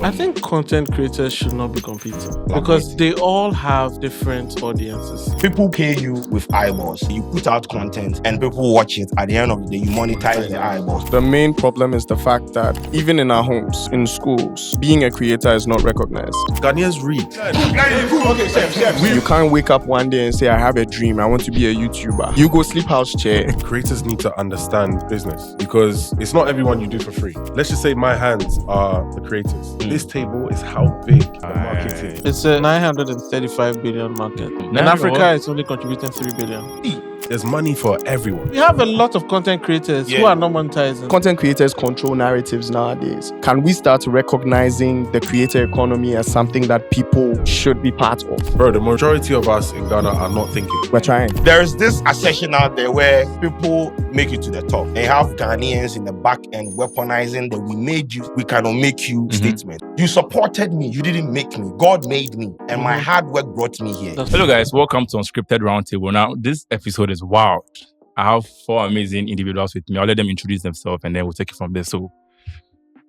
I think content creators should not be competing because they all have different audiences. People pay you with eyeballs. You put out content and people watch it. At the end of the day, you monetize the eyeballs. The main problem is the fact that even in our homes, in schools, being a creator is not recognized. Ghanaians read. You can't wake up one day and say, I have a dream, I want to be a YouTuber. You go sleep house chair. Creators need to understand business because it's not everyone you do for free. Let's just say my hands are the creators. This table is how big the market is. It's a 935 billion market. In Africa, it's only contributing 3 billion. There's money for everyone. We have a lot of content creators who are not monetizing. Content creators control narratives nowadays. Can we start recognizing the creator economy as something that people should be part of? Bro, the majority of us in Ghana are not thinking. We're trying. There's this assertion out there where people make it to the top. They have Ghanaians in the back end weaponizing that we made you, we cannot make you statement. You supported me, you didn't make me. God made me, and my hard work brought me here. Hello guys, welcome to Unscripted Roundtable. Now, this episode is wild. I have 4 amazing individuals with me. I'll let them introduce themselves and then we'll take it from there. So,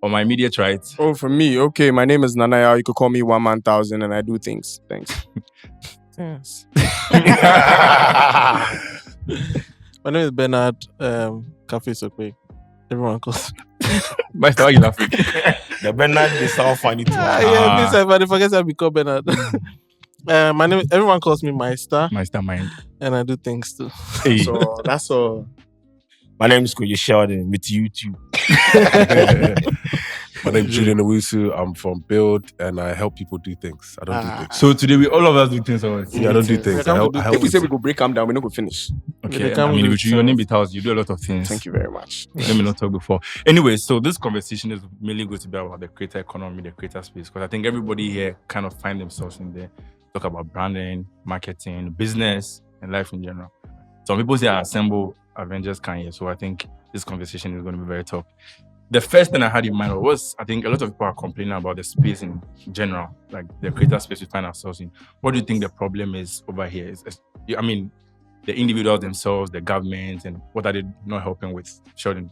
on my immediate right. Oh, for me, okay, my name is Nanaya. You could call me Oneman1000 and I do things. Thanks. Yes. My name is Bernard. Cafe Sokwe. Everyone calls. Meister, why are you laughing? The Bernard is so funny too. Yeah, this I forget I become Bernard. My name. Everyone calls me Meister. Meister mind. And I do things too. Hey. So that's all. My name is Kwadwo Sheldon with YouTube. My name is Julian Owusu. I'm from Build and I help people do things. I don't do things. So today all of us do things. Yeah, I don't do things. I help If we say we people. go break them down, we're not going to finish. Okay, I mean, with your name it tells you do a lot of things. Thank you very much. Let me not talk before. Anyway, so this conversation is mainly going to be about the creator economy, the creator space, because I think everybody here kind of find themselves in there. Talk about branding, marketing, business, and life in general. Some people say I assemble Avengers Kanye, so I think this conversation is going to be very tough. The first thing I had in mind was, I think a lot of people are complaining about the space in general, like the creator space we find ourselves in. What do you think the problem is over here? I mean, the individuals themselves, the government, and what are they not helping with? Sheldon,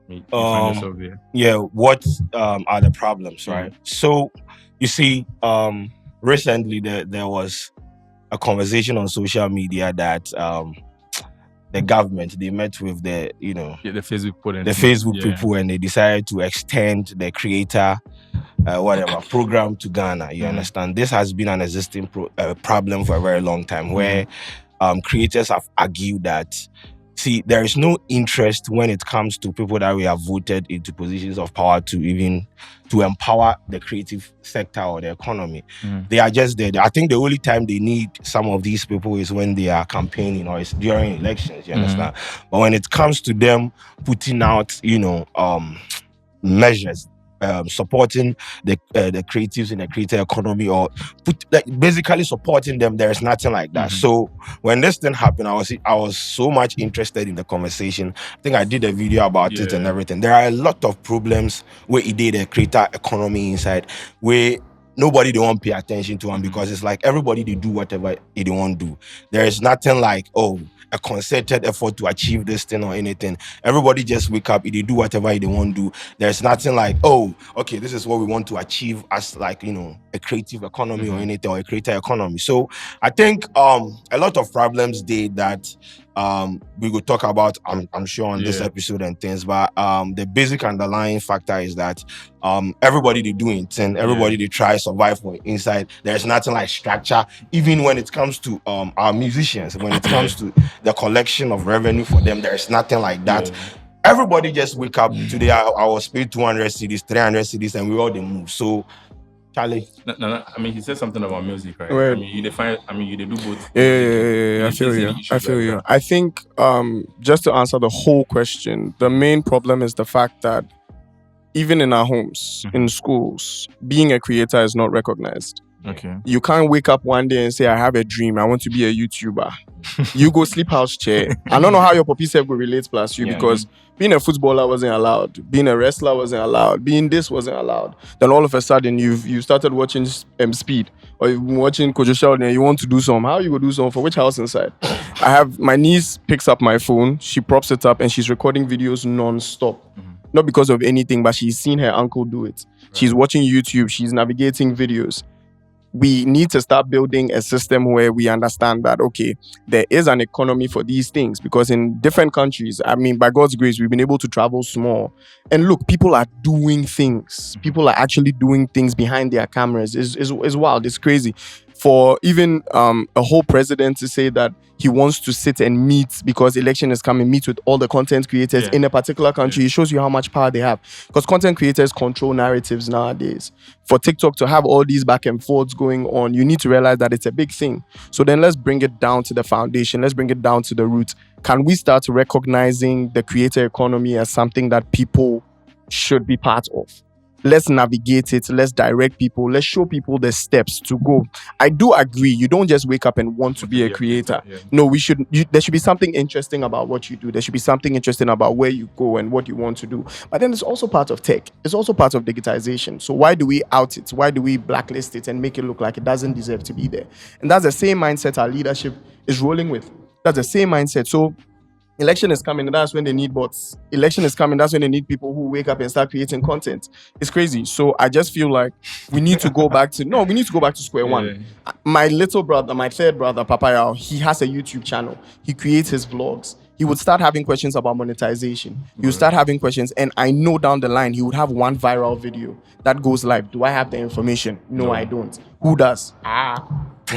you find yourself there. Yeah, what are the problems, right? So, you see, recently there was a conversation on social media that the government, they met with the Facebook people and they decided to extend the creator program to Ghana. You understand? This has been an existing problem for a very long time where creators have argued that there is no interest when it comes to people that we have voted into positions of power to empower the creative sector or the economy. They are just there. I think the only time they need some of these people is when they are campaigning or it's during elections, you understand? But when it comes to them putting out, measures, supporting the creatives in the creator economy or basically supporting them, there is nothing like that. So when this thing happened, I was so much interested in the conversation. I think I did a video about it and everything. There are a lot of problems where it did a creator economy inside where nobody they won't pay attention to them because it's like everybody they do whatever they want to do. There is nothing like a concerted effort to achieve this thing or anything. Everybody just wake up, they do whatever they want to do. There's nothing like, okay, this is what we want to achieve as like, a creative economy or anything or a creator economy. So I think a lot of problems that we will talk about, I'm sure on this episode and things, but the basic underlying factor is that everybody they do it and everybody they try survive for inside. There's nothing like structure, even when it comes to our musicians, when it comes to the collection of revenue for them, there's nothing like that. Everybody just wake up today, I was paid 200 cedis, 300 cedis, and we all they move. So Charlie. No. I mean, he said something about music, right? Well, I mean, you do both. Yeah. I feel you. I think just to answer the whole question, the main problem is the fact that even in our homes, in schools, being a creator is not recognized. Okay. You can't wake up one day and say, I have a dream, I want to be a YouTuber. You go sleep house chair. I don't know how your puppy self will relate plus you because being a footballer wasn't allowed, being a wrestler wasn't allowed, being this wasn't allowed. Then all of a sudden you started watching Speed or you've been watching Kwadwo Sheldon and you want to do something. How you go do something for which house inside? I have my niece picks up my phone, she props it up and she's recording videos non-stop. not because of anything, but she's seen her uncle do it. Right. She's watching YouTube, she's navigating videos. We need to start building a system where we understand that, okay, there is an economy for these things, because in different countries, I mean, by God's grace, we've been able to travel small. And look, people are doing things. People are actually doing things behind their cameras. It's wild. It's crazy. For even a whole president to say that he wants to sit and meet, because election is coming, meet with all the content creators in a particular country, it shows you how much power they have. Because content creators control narratives nowadays. For TikTok to have all these back and forths going on, you need to realize that it's a big thing. So then let's bring it down to the foundation. Let's bring it down to the root. Can we start recognizing the creator economy as something that people should be part of? Let's navigate it. Let's direct people. Let's show people the steps to go. I do agree. You don't just wake up and want to be a creator. Yeah. No, there should be something interesting about what you do. There should be something interesting about where you go and what you want to do. But then it's also part of tech. It's also part of digitization. So why do we out it? Why do we blacklist it and make it look like it doesn't deserve to be there? And that's the same mindset our leadership is rolling with. That's the same mindset. So election is coming, and that's when they need bots. Election is coming, that's when they need people who wake up and start creating content. It's crazy. So I just feel like we need to go back to square one. My little brother, my third brother, Papaya, he has a YouTube channel. He creates his vlogs. He would start having questions about monetization. He would start having questions, and I know down the line he would have one viral video that goes live. Do I have the information? No, I don't. Who does? So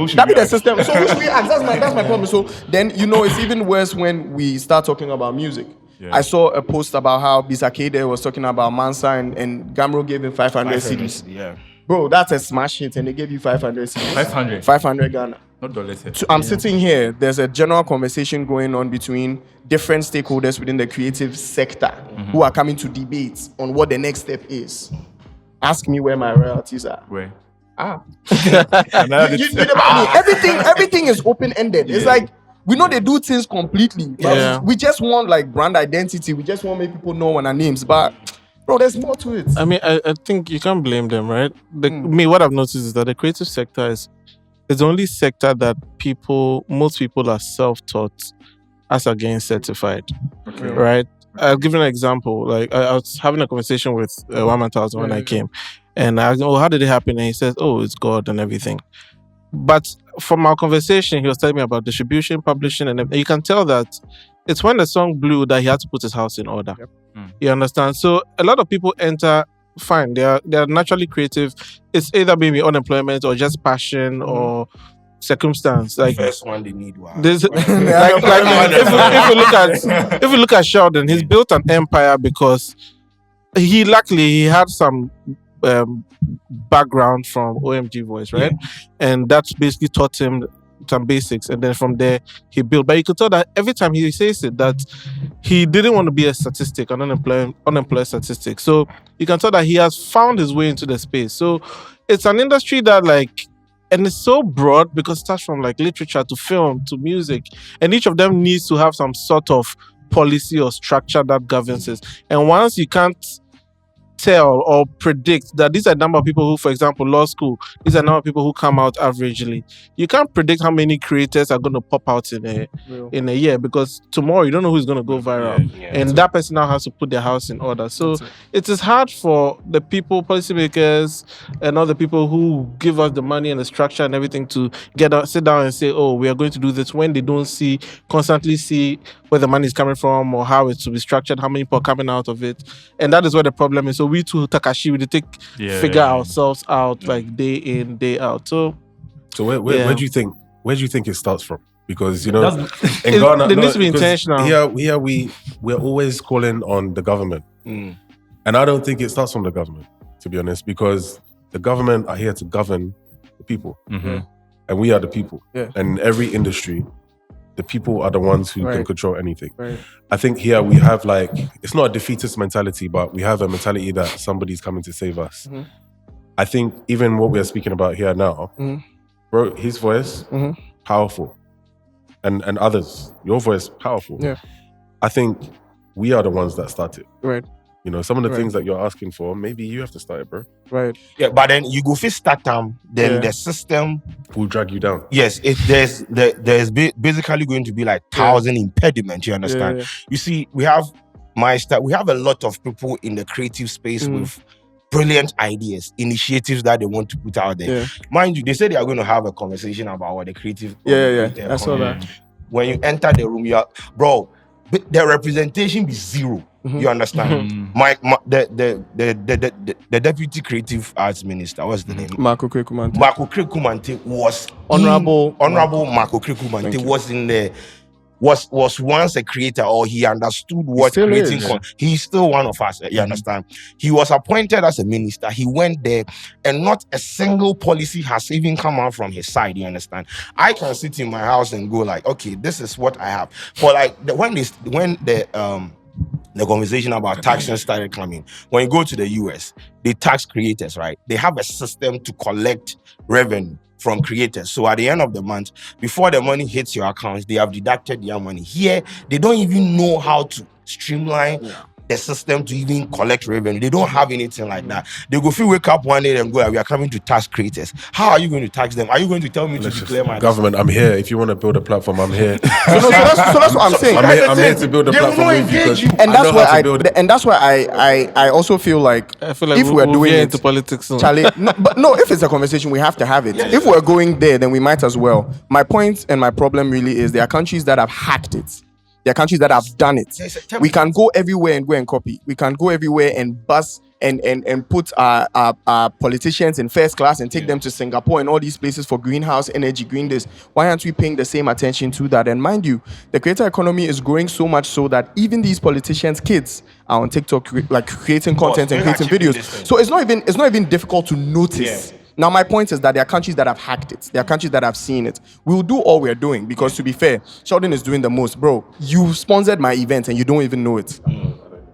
that be the system. So who should we ask? That's my problem. So then, it's even worse when we start talking about music. Yeah. I saw a post about how Bisakade was talking about Mansa and Gamro gave him 500 CDs. Yeah. Bro, that's a smash hit, and they gave you 500 CDs. 500 Ghana. Not dollars. So I'm sitting here. There's a general conversation going on between different stakeholders within the creative sector who are coming to debate on what the next step is. Ask me where my royalties are. Where? Everything is open-ended. It's like we know they do things completely, but we just want like brand identity. We just want to make people know on our names, but bro, there's more to it. I mean, I think you can't blame them, right? What I've noticed is that the creative sector is the only sector that most people are self-taught as against certified, right? I'll give you an example. Like I was having a conversation with Oneman1000 when I came. And I go, how did it happen? And he says, it's God and everything. But from our conversation, he was telling me about distribution, publishing, and everything. You can tell that it's when the song blew that he had to put his house in order. Yep. You understand? So a lot of people enter, fine, they are naturally creative. It's either maybe unemployment or just passion or circumstance. Like first one they need one. If you look at Sheldon, he's built an empire because he had some background from OMG Voice, right? Yeah. And that's basically taught him some basics, and then from there he built. But you could tell that every time he says it, that he didn't want to be a statistic, an unemployed statistic. So you can tell that he has found his way into the space. So it's an industry that and it's so broad because it starts from like literature to film to music, and each of them needs to have some sort of policy or structure that governs it. And once you can't tell or predict that these are the number of people who, for example, law school, these are the number of people who come out averagely. You can't predict how many creators are going to pop out in a year, because tomorrow you don't know who's going to go viral. And that person now has to put their house in order. So it is hard for the people, policymakers, and other people who give us the money and the structure and everything to sit down and say, we are going to do this, when they don't constantly see where the money is coming from or how it's to be structured, how many people are coming out of it. And that is where the problem is. So we too, Takashi, we figure ourselves out like day in, day out. So where do you think it starts from? Because in Ghana, it needs to be intentional. Here we're always calling on the government, and I don't think it starts from the government, to be honest, because the government are here to govern the people, and we are the people. And every industry, the people are the ones who can control anything. I think here we have it's not a defeatist mentality, but we have a mentality that somebody's coming to save us. I think even what we are speaking about here now, bro, his voice, powerful. And others, your voice, powerful. Yeah. I think we are the ones that started. Right. Some of the things that you're asking for, maybe you have to start it, bro. Right. Yeah, but then you go first start them, then the system will drag you down. Yes, there's basically going to be 1,000 impediments, you understand? You see, we have Meister, we have a lot of people in the creative space with brilliant ideas, initiatives that they want to put out there. Yeah. Mind you, they said they are going to have a conversation about what the creative. Yeah. I saw that. When you enter the room, you are, bro, the representation be zero. You understand? The deputy creative arts minister, what's the name? Marco Krekumante. Marco Krekumante was Honorable Marco Krekumante was in the was once a creator, or he understood what still creating. is. He's still one of us. You understand? He was appointed as a minister. He went there, and not a single policy has even come out from his side. You understand? I can sit in my house and go like, okay, this is what I have. For like when the conversation about taxing started coming, when you go to the US, they tax creators, right? They have a system to collect revenue from creators. So at the end of the month, before the money hits your accounts, they have deducted their money. Here, they don't even know how to streamline the system to even collect revenue. They don't have anything like that. They go feel wake up one day and go, we are coming to tax creators. How are you going to tax them? Are you going to tell me to declare my government? I'm here. If you want to build a platform, I'm here. so that's what I'm saying. I'm here to build a platform with you. And that's why I also feel like if we're doing it into politics soon. Charlie, if it's a conversation, we have to have it. If we're going there, then we might as well. My point and my problem really is there are countries that have hacked it. There are countries that have done it. We can go everywhere and go and copy. We can go everywhere and bus and put our politicians in first class and take them to Singapore and all these places for greenhouse energy, green this. Why aren't we paying the same attention to that? And mind you, the creator economy is growing so much so that even these politicians' kids are on TikTok like creating content and creating videos. So it's not even difficult to notice. Yeah. Now, my point is that there are countries that have hacked it. There are countries that have seen it. We'll do all we're doing because, to be fair, Sheldon is doing the most. Bro, you sponsored my event and you don't even know it.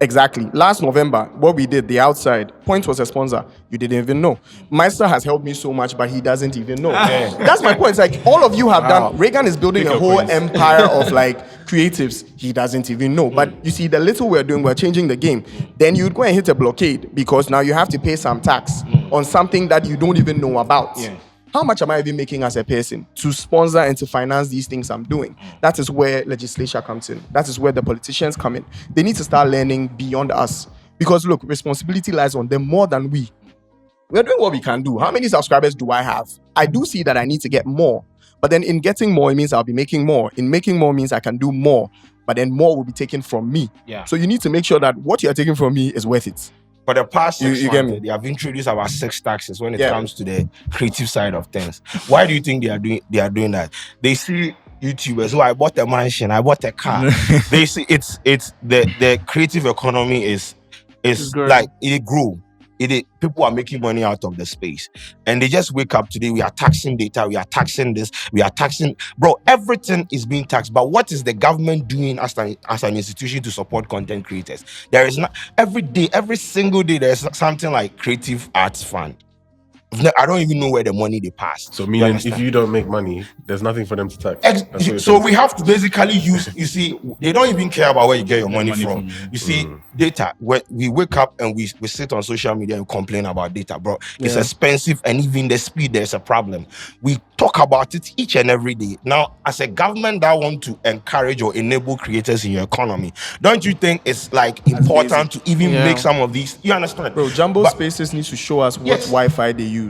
Exactly. Last November, what we did, the outside, Point was a sponsor. You didn't even know. Meister has helped me so much, but he doesn't even know. That's my point. It's like all of you have done. Reagan is building a whole empire of like creatives. He doesn't even know. But you see, the little we're doing, we're changing the game. Then you'd go and hit a blockade because now you have to pay some tax on something that you don't even know about. Yeah. How much am I even making as a person to sponsor and to finance these things I'm doing? That is where legislature comes in. That is where the politicians come in. They need to start learning beyond us. Because look, responsibility lies on them more than we. We're doing what we can do. How many subscribers do I have? I do see that I need to get more. But then in getting more, it means I'll be making more. In making more means I can do more. But then more will be taken from me. Yeah. So you need to make sure that what you're taking from me is worth it. For the past 6 months, they have introduced about 6 taxes when it comes to the creative side of things. Why do you think they are doing that? They see YouTubers who I bought a mansion, I bought a car. They see it's the creative economy is like it grew. People are making money out of the space, and they just wake up today. We are taxing data. We are taxing this. We are taxing, bro. Everything is being taxed. But what is the government doing as an institution to support content creators? There is not every single day. There's something like Creative Arts Fund. I don't even know where the money they pass. So meaning if you don't make money, there's nothing for them to tax. So we have to basically use, you see, they don't even care about where you get your money from. You see, data, we wake up and we sit on social media and complain about data, bro. It's expensive, and even the speed, there's a problem. We talk about it each and every day. Now, as a government that want to encourage or enable creators in your economy, don't you think it's like important to even make some of these? You understand? Bro, Jumbo Spaces needs to show us what Wi-Fi they use.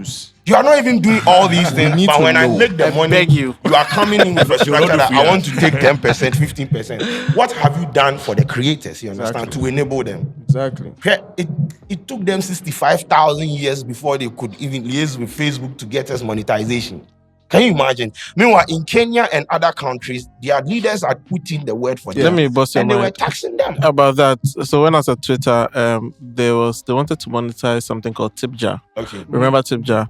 You are not even doing all these things, but when I make the money, you are coming in with a structure that I want to take 10%, 15%. What have you done for the creators, you understand, to enable them? Exactly. It took them 65,000 years before they could even liaise with Facebook to get us monetization. Can you imagine? Meanwhile, in Kenya and other countries, their leaders are putting the word for them. Let me bust your mind. And they were taxing them. About that. So when I was at Twitter, they wanted to monetize something called tip jar. Okay. Remember tip jar?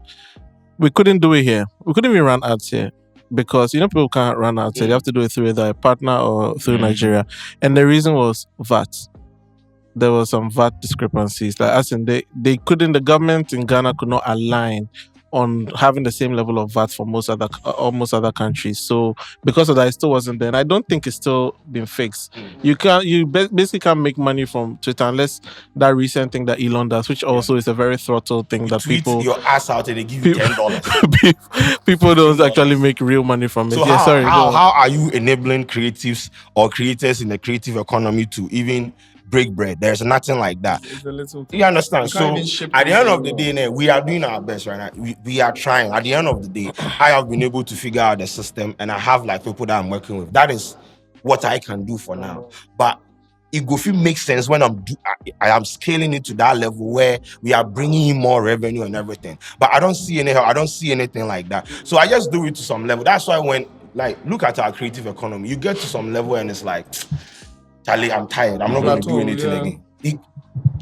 We couldn't do it here. We couldn't even run ads here because people can't run ads here. They have to do it through either a partner or through Nigeria. And the reason was VAT. There was some VAT discrepancies. Like as in they couldn't. The government in Ghana could not align on having the same level of VAT for almost other countries. So because of that, it still wasn't there. And I don't think it's still been fixed. You basically can't make money from Twitter unless that recent thing that Elon does, which also is a very throttle thing that people your ass out and they give you $10. People don't actually make real money from it. So how are you enabling creatives or creators in the creative economy to even break bread. There's nothing like that. It's a little. You understand? You So can't even ship at the things end of the anymore. day, we are doing our best right now. We are trying. At the end of the day, I have been able to figure out the system, and I have like people that I'm working with. That is what I can do for now. But it go feel makes sense when I am scaling it to that level where we are bringing in more revenue and everything. But I don't see anything like that. So I just do it to some level. That's why when look at our creative economy, you get to some level and it's like, Charlie, I'm tired. I'm not going to do anything again.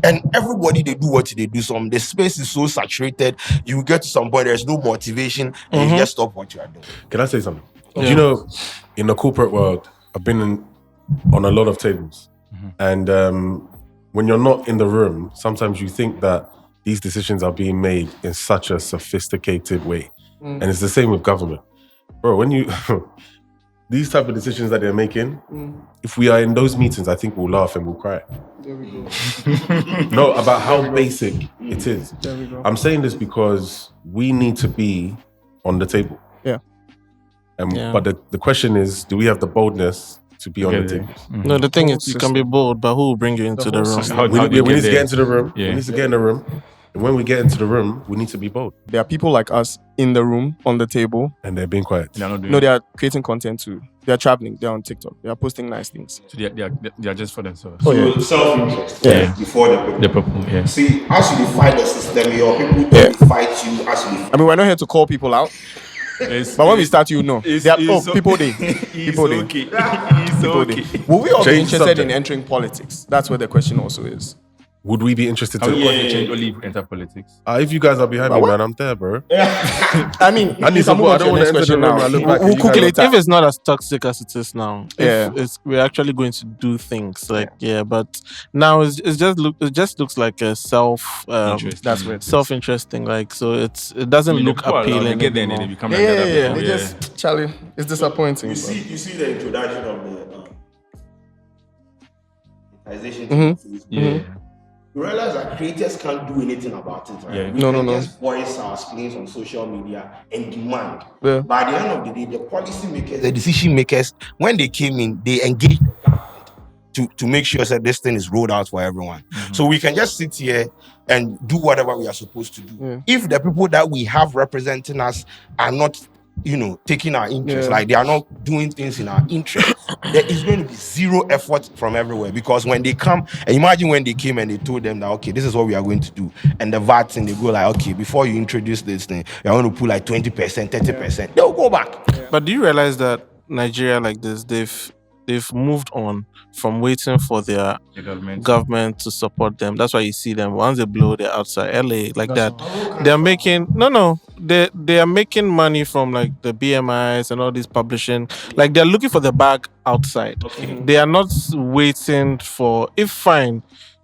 And everybody, they do what they do. The space is so saturated. You get to some point, there's no motivation, and you just stop what you are doing. Can I say something? You know, in the corporate world, I've been on a lot of tables. And when you're not in the room, sometimes you think that these decisions are being made in such a sophisticated way. And it's the same with government. Bro, when you... these type of decisions that they're making, if we are in those meetings, I think we'll laugh and we'll cry. There we go. No, about how basic it is. There we go. I'm saying this because we need to be on the table. Yeah. But the question is, do we have the boldness to be on the table? No, the thing is, you can be bold, but who will bring you into the room? We need to get into the room. Yeah. We need to get in the room. And when we get into the room, we need to be bold. There are people like us in the room, on the table. And they're being quiet. They're not doing No, they are creating content too. They are traveling. They are on TikTok. They are posting nice things. So they are just for themselves. Oh, yeah. Self-interest. Yeah. Before the people. The people, yeah. See, as you fight the system, your people fight you as you. I mean, we're not here to call people out. But when we start, you know. There are, people they. People they. People they. Will we all be Change interested subject. in entering politics? That's where the question also is. Would we be interested How to... you want to change or leave enter politics? if you guys are behind me, what? man, I'm there, bro. I mean, I need if I move support. on I to don't your want to next enter the question room now. and look back We'll and you cook guys- later. If it's not as toxic as it is now, Yeah. we're actually going to do things but now it just looks like a Interest. That's where it is. self-interest thing. Like, so it doesn't look appealing. They get there and anymore. they become like other people. They just, Charlie, it's disappointing. You see the introduction of the monetization. Yeah. You realize that creators can't do anything about it, right? Yeah. We No, can no. just voice our feelings on social media and demand. Yeah. But at the end of the day, the policy makers, the decision makers, when they came in, they engaged the government to make sure that this thing is rolled out for everyone. So we can just sit here and do whatever we are supposed to do. Yeah. If the people that we have representing us are not, taking our interest, Yeah. like they are not doing things in our interest, there is going to be zero effort from everywhere. Because when they come, and imagine when they came and they told them that, okay, this is what we are going to do, and the VAT thing, they go like, okay, before you introduce this thing, you're going to put like 20%, 30%. They'll go back. But do you realize that Nigeria, like this, they've moved on from waiting for their The government to support them. That's why you see them once they blow, they're outside LA like that. They're making they are making money from like the BMIs and all this publishing. Like, they're looking for the bag outside. They are not waiting for, if fine,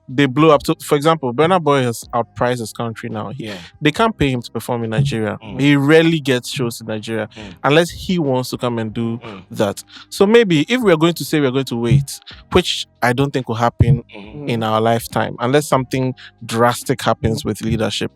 they blow up. For example, Burna Boy has outpriced his country now. They can't pay him to perform in Nigeria. He rarely gets shows in Nigeria unless he wants to come and do that. So maybe if we are going to say we're going to wait, which I don't think will happen in our lifetime, unless something drastic happens with leadership.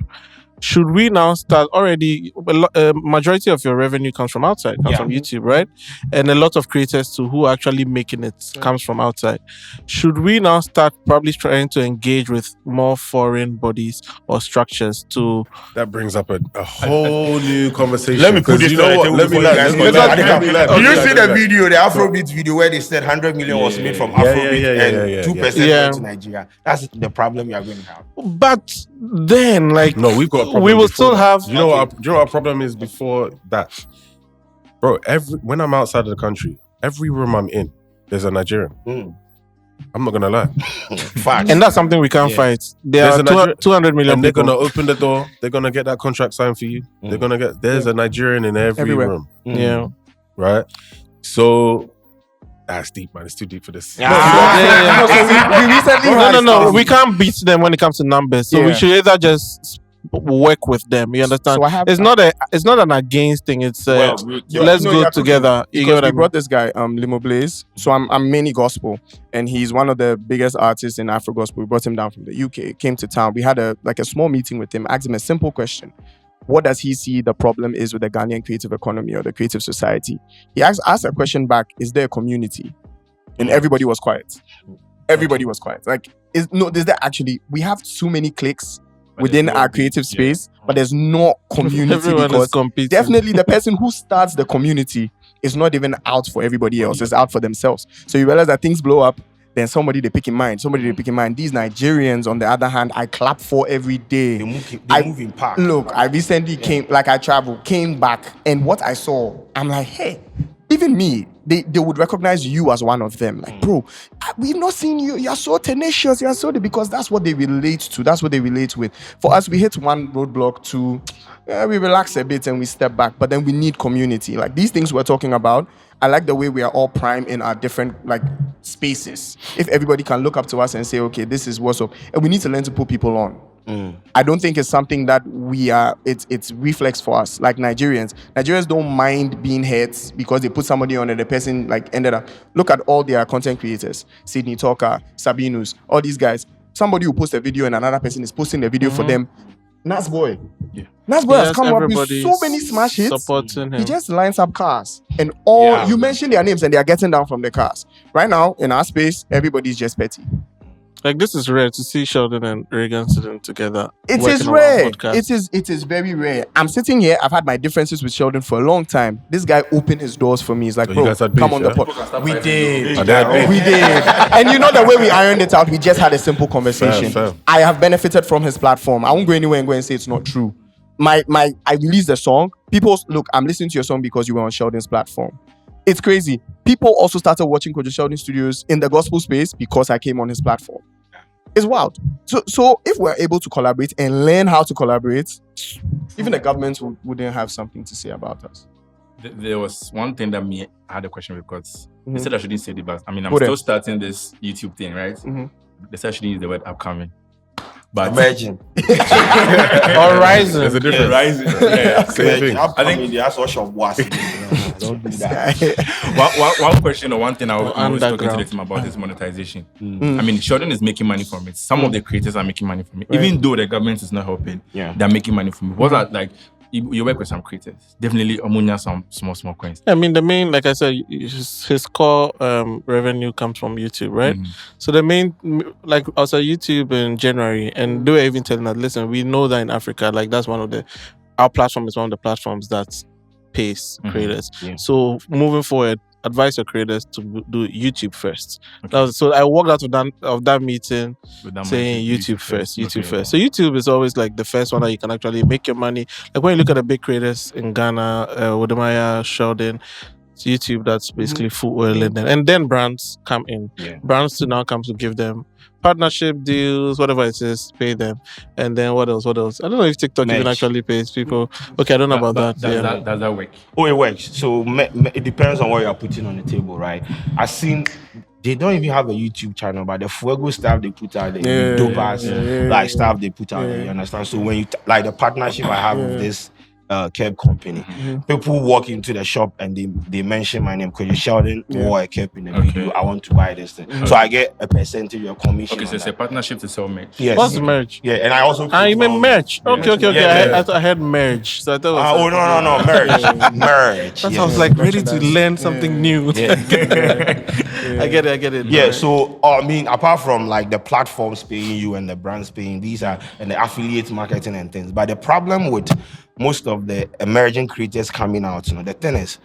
Should we now start already? A majority of your revenue comes from outside, comes from YouTube, right? And a lot of creators too who are actually making it comes from outside. Should we now start probably trying to engage with more foreign bodies or structures to? That brings up a whole new conversation. Let me put this you know what? Let me land. Did you see the video, the Afrobeat video, where they said 100 million was made from Afrobeat and 2% went to Nigeria? That's the problem you are going to have. But then, like, No, we've got a problem. we will before still that. have. You know what our problem is before that, bro. When I'm outside of the country, every room I'm in, there's a Nigerian. I'm not gonna lie. Fact. And that's something we can't fight. There There's are a 200 million And they're people. gonna open the door. They're gonna get that contract signed for you. They're gonna get. There's a Nigerian in every Everywhere. room, Yeah. right? So that's deep, man. It's too deep for this. We recently No. We can't beat them when it comes to numbers. So we should either just work with them. You understand? So I have- it's not an against thing. It's let's you go have to together. You get Because what I we mean? brought this guy, Limo Blaze. So I'm mainly gospel, and he's one of the biggest artists in Afro gospel. We brought him down from the UK. Came to town. We had a small meeting with him. Asked him a simple question: what does he see the problem is with the Ghanaian creative economy or the creative society? He asked a question back: is there a community? And everybody was quiet. Everybody was quiet. Like, there's that actually. We have too many cliques But within there's no our big- creative yeah. space, but there's no community Everyone is because competing. definitely the person who starts the community is not even out for everybody else. It's out for themselves. So you realize that things blow up, then somebody they pick in mind. These Nigerians, on the other hand, I clap for every day. They move I- in park. Look, I recently came back, and what I saw, I'm like, hey, even me, they would recognize you as one of them. Like, bro, we've not seen you. You're so tenacious. You're so, because that's what they relate to. That's what they relate with. For us, we hit one roadblock to, we relax a bit and we step back. But then we need community. Like these things we're talking about. I like the way we are all prime in our different like spaces. If everybody can look up to us and say, okay, this is what's up, and we need to learn to put people on. I don't think it's something that we are. It's reflex for us. Like Nigerians don't mind being hurt because they put somebody on and the person like ended up. Look at all their content creators: Sydney Talker, Sabinus, all these guys. Somebody who posts a video and another person is posting the video for them. Nas Boy has come up with so many smash hits. Supporting him. He just lines up cars and all. Yeah. You mentioned their names and they are getting down from the cars. Right now in our space, everybody's just petty. Like this is rare to see Sheldon and Reagan sitting together. It working is on rare. one podcast. It is very rare. I'm sitting here. I've had my differences with Sheldon for a long time. This guy opened his doors for me. He's like, So you bro, guys had come beef, on the yeah? pod. We did. Are they at beef? We did. And you know the way we ironed it out, we just had a simple conversation. Fair. I have benefited from his platform. I won't go anywhere and go and say it's not true. I released a song. People, look, I'm listening to your song because you were on Sheldon's platform. It's crazy. People also started watching Kwadwo Sheldon Studios in the gospel space because I came on his platform. It's wild. So if we're able to collaborate and learn how to collaborate, even the government wouldn't have something to say about us. There was one thing that I had a question because they said I shouldn't say the but I mean, I'm Go there. still starting this YouTube thing, right? They said I shouldn't use the word upcoming. But Imagine. Horizon. There's a difference. Rising. Yeah. Same thing. I think that's what shop was. Don't do that. One question or one thing I was always talking to the Underground. team about is monetization. I mean, Sheldon is making money from it. Some of the creators are making money from it. Even though the government is not helping, Yeah. they're making money from it. What's that like? You work with some creators. Definitely Omunya some small coins. I mean, the main, like I said, his core revenue comes from YouTube, right? So the main, like I was on YouTube in January, and they were even telling us, listen, we know that in Africa, like that's our platform is one of the platforms that pays creators. Yeah. So moving forward, advise your creators to do YouTube first. So I walked out of that meeting With that saying money, YouTube first. Okay. So YouTube is always like the first one that you can actually make your money. Like when you look at the big creators in Ghana, Wodemaya, Sheldon, it's YouTube that's basically full oil in them. And then brands come in. Yeah. Brands now come to give them partnership deals, whatever it is, pay them. And then what else? I don't know if TikTok even Merch. actually pays people. Okay, I don't know about that. Does that work? Oh, it works. So it depends on what you're putting on the table, right? I've seen they don't even have a YouTube channel, but the Fuego stuff they put out there, dope ass like stuff they put out there. You understand? So when you like the partnership I have with this Keb company, people walk into the shop and they mention my name, Kwadwo Sheldon wore a Keb in the video. I want to buy this thing, so I get a percentage of commission. Okay, so on it's a that. partnership to sell merch. Yes. What's merch? Yeah, and I also You mean merch? Okay. Yeah. I thought I heard merge. So I thought it was no, merch. that sounds like ready to learn something new. Yeah. I get it. Yeah, so I mean, apart from like the platforms paying you and the brands paying, these are and the affiliate marketing and things. But the problem with most of the emerging creators coming out, the thing is,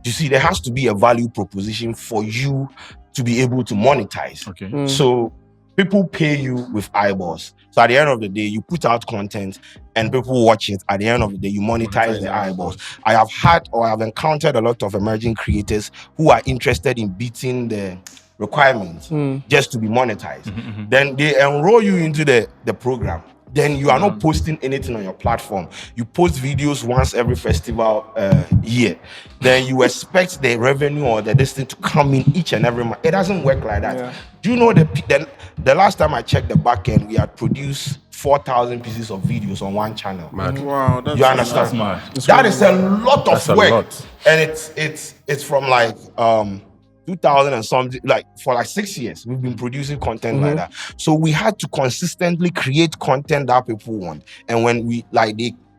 you see, there has to be a value proposition for you to be able to monetize. Okay. So people pay you with eyeballs. So at the end of the day, you put out content and people watch it. At the end of the day, you monetize the eyeballs. I have encountered a lot of emerging creators who are interested in beating the requirements just to be monetized. Then they enroll you into the program. Then you are not posting anything on your platform. You post videos once every festival year. Then you expect the revenue or the distance to come in each and every month. It doesn't work like that. Yeah. Do you know the last time I checked the back end, we had produced 4,000 pieces of videos on one channel. Wow, that's You understand? That's mad. That is a lot of That's a work. lot. And it's from like 2000 and something, like for like 6 years we've been producing content like that. So we had to consistently create content that people want. And when we like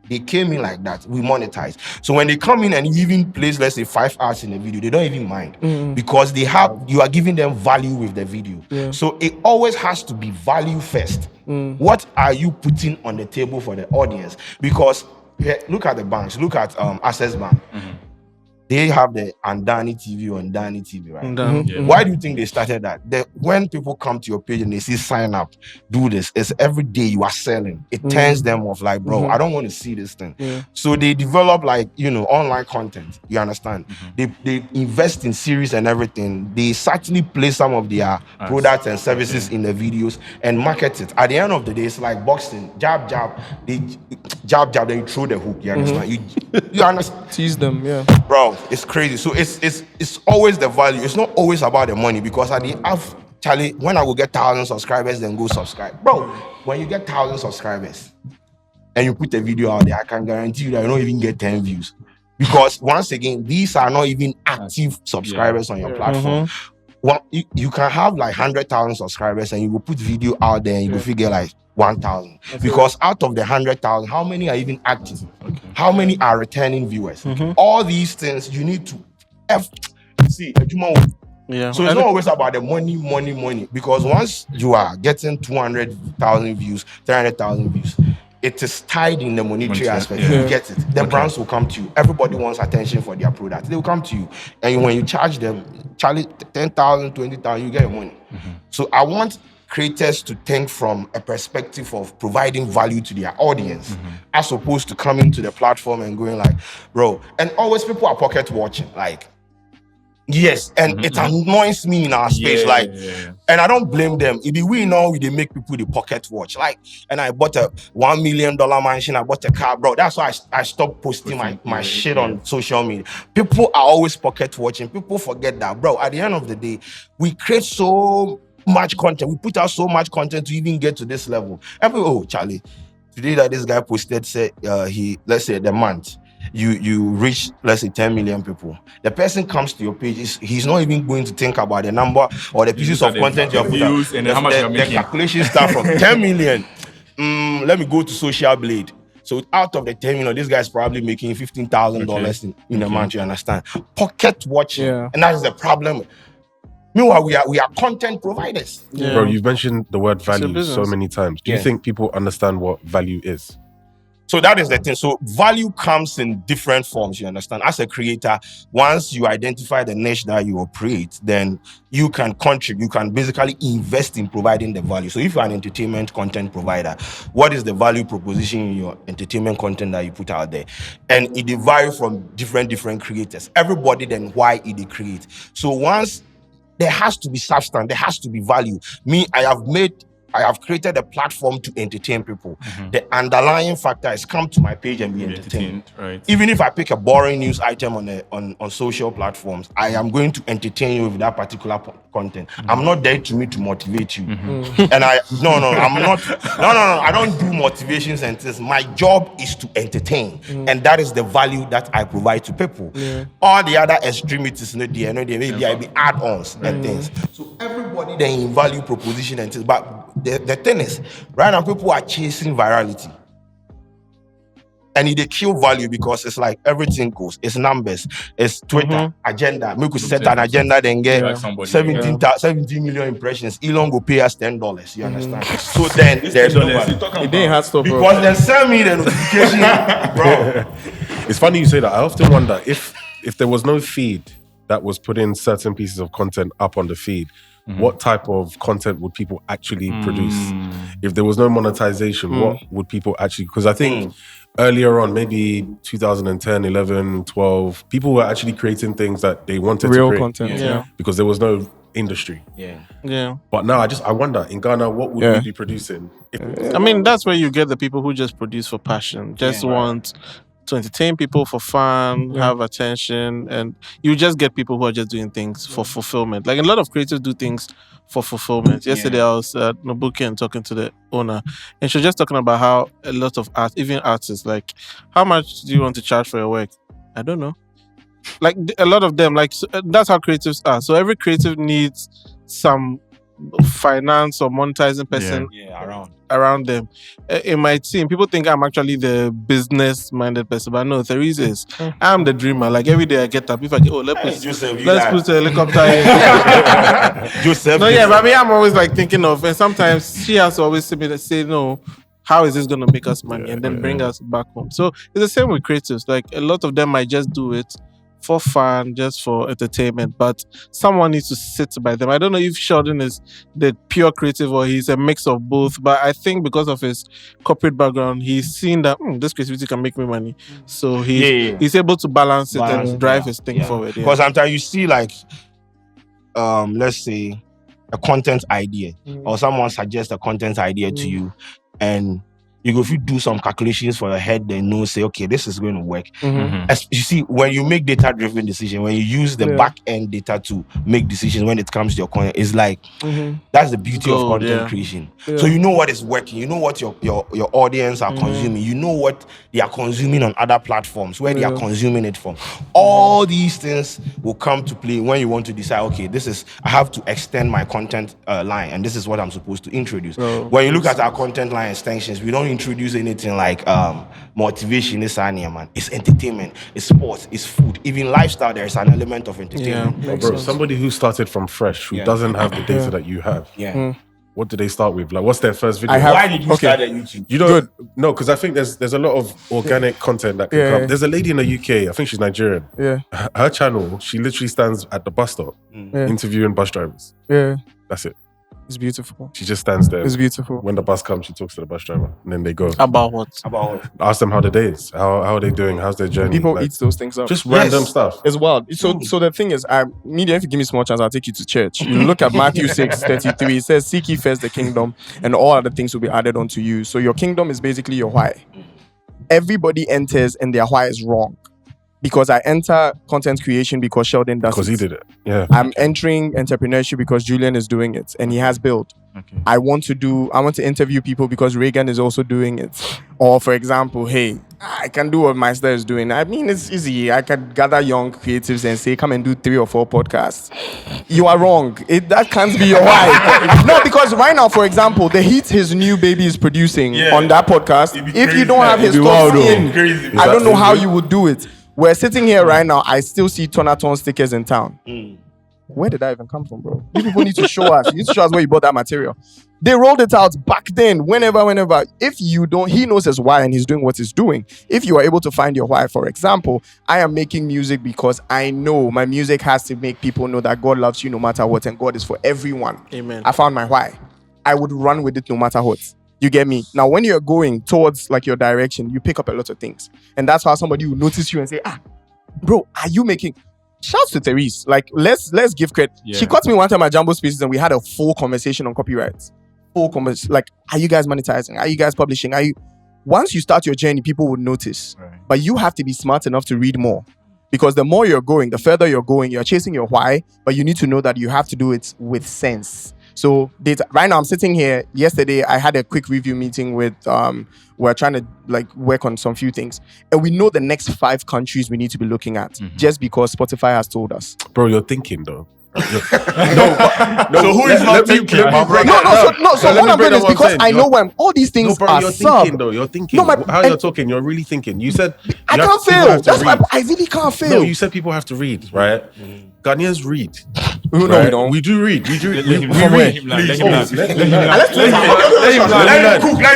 They came in like that. We monetize. So when they come in and you even place, let's say 5 hours in a video, they don't even mind because you are giving them value with the video. Yeah. So it always has to be value first. What are you putting on the table for the audience? Because look at the banks, look at Access Bank. They have the Andani TV or Andani TV, right? Why do you think they started that? When people come to your page and they see sign up, do this, it's every day you are selling. It turns them off like, bro, I don't want to see this thing. So they develop like, online content. You understand? They invest in series and everything. They certainly place some of their products and services in the videos and market it. At the end of the day, it's like boxing. Jab, they jab, then you throw the hook. You understand? You understand? Tease them, yeah. Bro, it's crazy. So it's always the value. It's not always about the money because at the end, Charlie, when I will get 1,000 subscribers, then go subscribe. Bro, when you get 1,000 subscribers and you put a video out there, I can guarantee you that you don't even get 10 views. Because once again, these are not even active subscribers on your platform. Well, you can have like 100,000 subscribers and you will put video out there and you will figure like 1,000. Because out of the 100,000, how many are even active? How many are returning viewers? All these things you need to see. Yeah. So it's not always about the money. Because once you are getting 200,000 views, 300,000 views, it is tied in the monetary aspect. You get it. The brands will come to you. Everybody wants attention for their product. They will come to you. And when you charge them, Charlie, 10,000, 20,000, you get your money. So I want creators to think from a perspective of providing value to their audience, as opposed to coming to the platform and going like, bro. And always people are pocket watching. Like, yes, and it annoys me in our space. And I don't blame them. If we know they make people the pocket watch. Like, and I bought a $1 million mansion, I bought a car, bro. That's why I stopped posting my shit on social media. People are always pocket watching. People forget that, bro. At the end of the day, we create so much content. We put out so much content to even get to this level. And people, Charlie, today that this guy posted, said let's say the month, you reach, let's say 10 million people. The person comes to your page, he's not even going to think about the number or the pieces of content you have put out. And how much you're making. The calculation start from 10 million. Let me go to Social Blade. So out of the 10 million, this guy's probably making $15,000 in a month, you understand? Pocket watching. And that's the problem. Meanwhile, we are content providers. Bro, you've mentioned the word value so many times. Do you think people understand what value is? So that is the thing. So value comes in different forms, you understand? As a creator, once you identify the niche that you operate, then you can contribute, you can basically invest in providing the value. So if you're an entertainment content provider, what is the value proposition in your entertainment content that you put out there? And it varies from different creators. Everybody then why it create. So once there has to be substance, there has to be value. I have created a platform to entertain people. The underlying factor is come to my page and be entertained. Right. Even if I pick a boring news item on social platforms, I am going to entertain you with that particular content. I'm not there to motivate you. And I'm not. I don't do motivations and things. My job is to entertain, and that is the value that I provide to people. All the other extremities, maybe I be add-ons and things. So everybody then in value proposition and things, but the thing is, right now people are chasing virality. And they kill value because it's like everything goes. It's numbers. It's Twitter, agenda. We could set an agenda, then get 17 million impressions. Elon will pay us $10. You understand? So then there's no value. It didn't have stuff, bro. Because then send me the notification, bro. It's funny you say that. I often wonder if there was no feed that was putting certain pieces of content up on the feed, what type of content would people actually produce? If there was no monetization, what would people actually... Because I think earlier on, maybe 2010, 11, 12, people were actually creating things that they wanted Real to create. content, Because there was no industry. Yeah. But now I wonder, in Ghana, what would we be producing? I mean, that's where you get the people who just produce for passion, want to entertain people for fun, have attention, and you just get people who are just doing things for fulfillment. Like a lot of creators do things for fulfillment. Yesterday I was at Nobuki and talking to the owner, and she was just talking about how a lot of even artists, like, how much do you want to charge for your work? I don't know. Like a lot of them, like that's how creatives are. So every creative needs some finance or monetizing person around them. In my team, people think I'm actually the business-minded person, but no, Theresa is. I'm the dreamer. Like every day I get up, if I get, let's put a helicopter in. Joseph. No, yeah, but I mean, I'm always like thinking of, and sometimes she has to always say, no, how is this going to make us money, and then bring us back home. So it's the same with creatives. Like a lot of them might just do it for fun, just for entertainment, but someone needs to sit by them. I don't know if Sheldon is the pure creative or he's a mix of both, but I think because of his corporate background, he's seen that this creativity can make me money. So he's able to balance it and drive his thing forward. Because sometimes you see like, let's say a content idea or someone suggests a content idea to you, and you go, if you do some calculations for your head, then know, say, okay, this is going to work. As you see, when you make data-driven decisions, when you use the back-end data to make decisions when it comes to your content, it's like, that's the beauty of content creation. So you know what is working, you know what your audience are consuming, you know what they are consuming on other platforms, where they are consuming it from. All these things will come to play when you want to decide, okay, I have to extend my content line, and this is what I'm supposed to introduce. When you look at our content line extensions, we don't introduce anything like motivation. It's entertainment, it's sports, it's food, even lifestyle. There's an element of entertainment. Bro, somebody who started from fresh, who doesn't have the data that you have. What did they start with? Like, what's their first video? Why did you start at YouTube? You don't no, because I think there's a lot of organic content that can come. There's a lady in the UK, I think she's Nigerian. Her channel, she literally stands at the bus stop interviewing bus drivers. That's it. It's beautiful. She just stands there. It's beautiful. When the bus comes, she talks to the bus driver, and then they go. About what? Ask them how the day is. How are they doing? How's their journey? People eat those things up. Just random stuff. It's wild. So the thing is, media, if you give me small chance, I'll take you to church. You look at Matthew 6:33. It says, "Seek ye first the kingdom, and all other things will be added unto you." So your kingdom is basically your why. Everybody enters, and their why is wrong. Because I enter content creation because Sheldon does it. Because he did it. Yeah. I'm entering entrepreneurship because Julian is doing it and he has built. I want to interview people because Reagan is also doing it. Or for example, hey, I can do what Meister is doing. I mean, it's easy. I can gather young creatives and say, come and do 3 or 4 podcasts. You are wrong. That can't be your why. No, because right now, for example, the hit his new baby is producing on that podcast, if you don't have his thoughts in, I don't know how you would do it. We're sitting here right now. I still see Tonaton stickers in town. Where did that even come from, bro? You people need to show us. You need to show us where you bought that material. They rolled it out back then, whenever. If you don't, he knows his why and he's doing what he's doing. If you are able to find your why, for example, I am making music because I know my music has to make people know that God loves you no matter what and God is for everyone. Amen. I found my why. I would run with it no matter what. You get me? Now, when you're going towards like your direction, you pick up a lot of things. And that's how somebody will notice you and say, bro, are you making... Shouts to Therese. Like, let's give credit. She caught me one time at Jumbo Spaces and we had a full conversation on copyrights. Like, are you guys monetizing? Are you guys publishing? Once you start your journey, people will notice. Right. But you have to be smart enough to read more. Because the more you're going, the further you're going, you're chasing your why, but you need to know that you have to do it with sense. So right now I'm sitting here. Yesterday I had a quick review meeting with we're trying to like work on some few things, and we know the next 5 countries we need to be looking at just because Spotify has told us. Bro, you're thinking though. So who is not thinking? So what I'm doing is because I know when all these things are you're thinking though. You're thinking. How you're talking, you're really thinking. You said I can't fail. That's why I really can't fail. No, you said people have to read, right? Ghanaians read. No, we don't. We do read. We do. Let him learn. Let